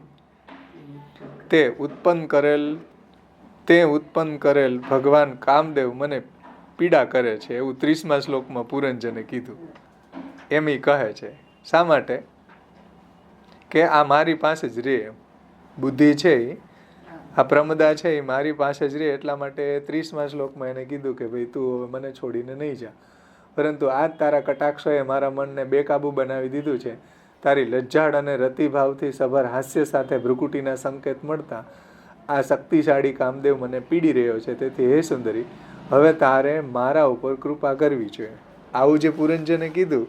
તે ઉત્પન્ન કરેલ ભગવાન કામદેવ મને પીડા કરે છે એવું 30મા શ્લોકમાં પુરંજને કીધું. એમ ઈ કહે છે. શા માટે? કે આ મારી પાસે જ રે. બુદ્ધિ છે આ પ્રમદા છે એ મારી પાસે જ રે. એટલા માટે 30મા શ્લોકમાં એને કીધું કે ભાઈ તું હવે મને છોડીને નહીં જા. પરંતુ આ જ તારા કટાક્ષોએ મારા મનને બેકાબુ બનાવી દીધું છે. તારી લજ્જાળ અને રતિભાવથી સભર હાસ્ય સાથે ભ્રુકુટીના સંકેત મળતા આ શક્તિશાળી કામદેવ મને પીડી રહ્યો છે. તેથી હે સુંદરી, હવે તારે મારા ઉપર કૃપા કરવી જોઈએ. આવું જે પુરંજને કીધું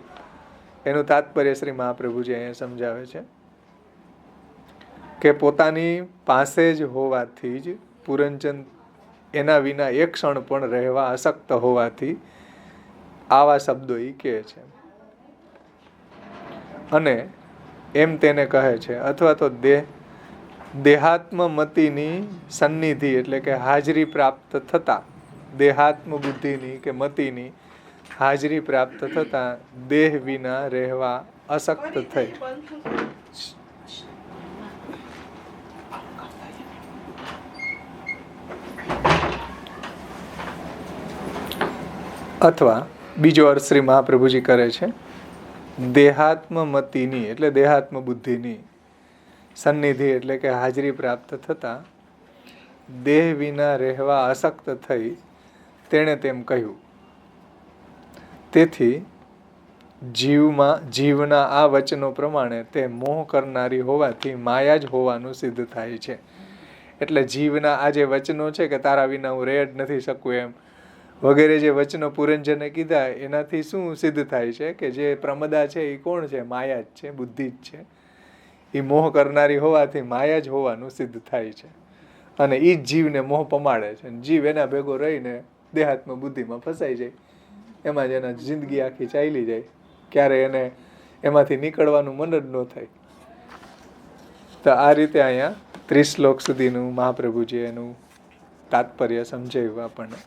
એનું તાત્પર્ય શ્રી મહાપ્રભુજી અહીંયા સમજાવે છે કે પોતાની પાસે જ હોવાથી જ પુરંજન એના વિના એક ક્ષણ પણ રહેવા અશક્ત હોવાથી આવા શબ્દો ઈ કહે છે. અને એમ તેને કહે છે. અથવા તો દેહાત્મમતિની સન્નિધિ એટલે કે હાજરી પ્રાપ્ત થતા, દેહાત્મ બુદ્ધિની કે મતિની હાજરી પ્રાપ્ત થતા દેહ વિના રહેવા અશક્ત થઈ. અથવા બીજો અર્થ શ્રી મહાપ્રભુજી કરે છે દેહાત્મમતિની એટલે દેહાત્મ બુદ્ધિની સન્નિધિ એટલે કે હાજરી પ્રાપ્ત થતા દેહ વિના રહેવા અશક્ત થઈ તેણે તેમ કહ્યું. તેથી જીવના આ વચનો પ્રમાણે તે મોહ કરનારી હોવાથી માયા જ હોવાનું સિદ્ધ થાય છે. એટલે જીવના આ જે વચનો છે કે તારા વિના હું રહી જ નથી શકું એમ વગેરે જે વચનો પુરંજને કીધા એનાથી શું સિદ્ધ થાય છે કે જે પ્રમદા છે એ કોણ છે? માયા જ છે, બુદ્ધિ જ છે. એ મોહ કરનારી હોવાથી માયા જ હોવાનું સિદ્ધ થાય છે. અને એ જ જીવને મોહ પમાડે છે. જીવ એના ભેગો રહીને દેહાત્મ બુદ્ધિમાં ફસાઈ જાય, એમાં જ એના જિંદગી આખી ચાલી જાય, ક્યારે એને એમાંથી નીકળવાનું મન જ ન થાય. તો આ રીતે અહીંયા 30 શ્લોક સુધીનું મહાપ્રભુજી એનું તાત્પર્ય સમજાવ્યું આપણને.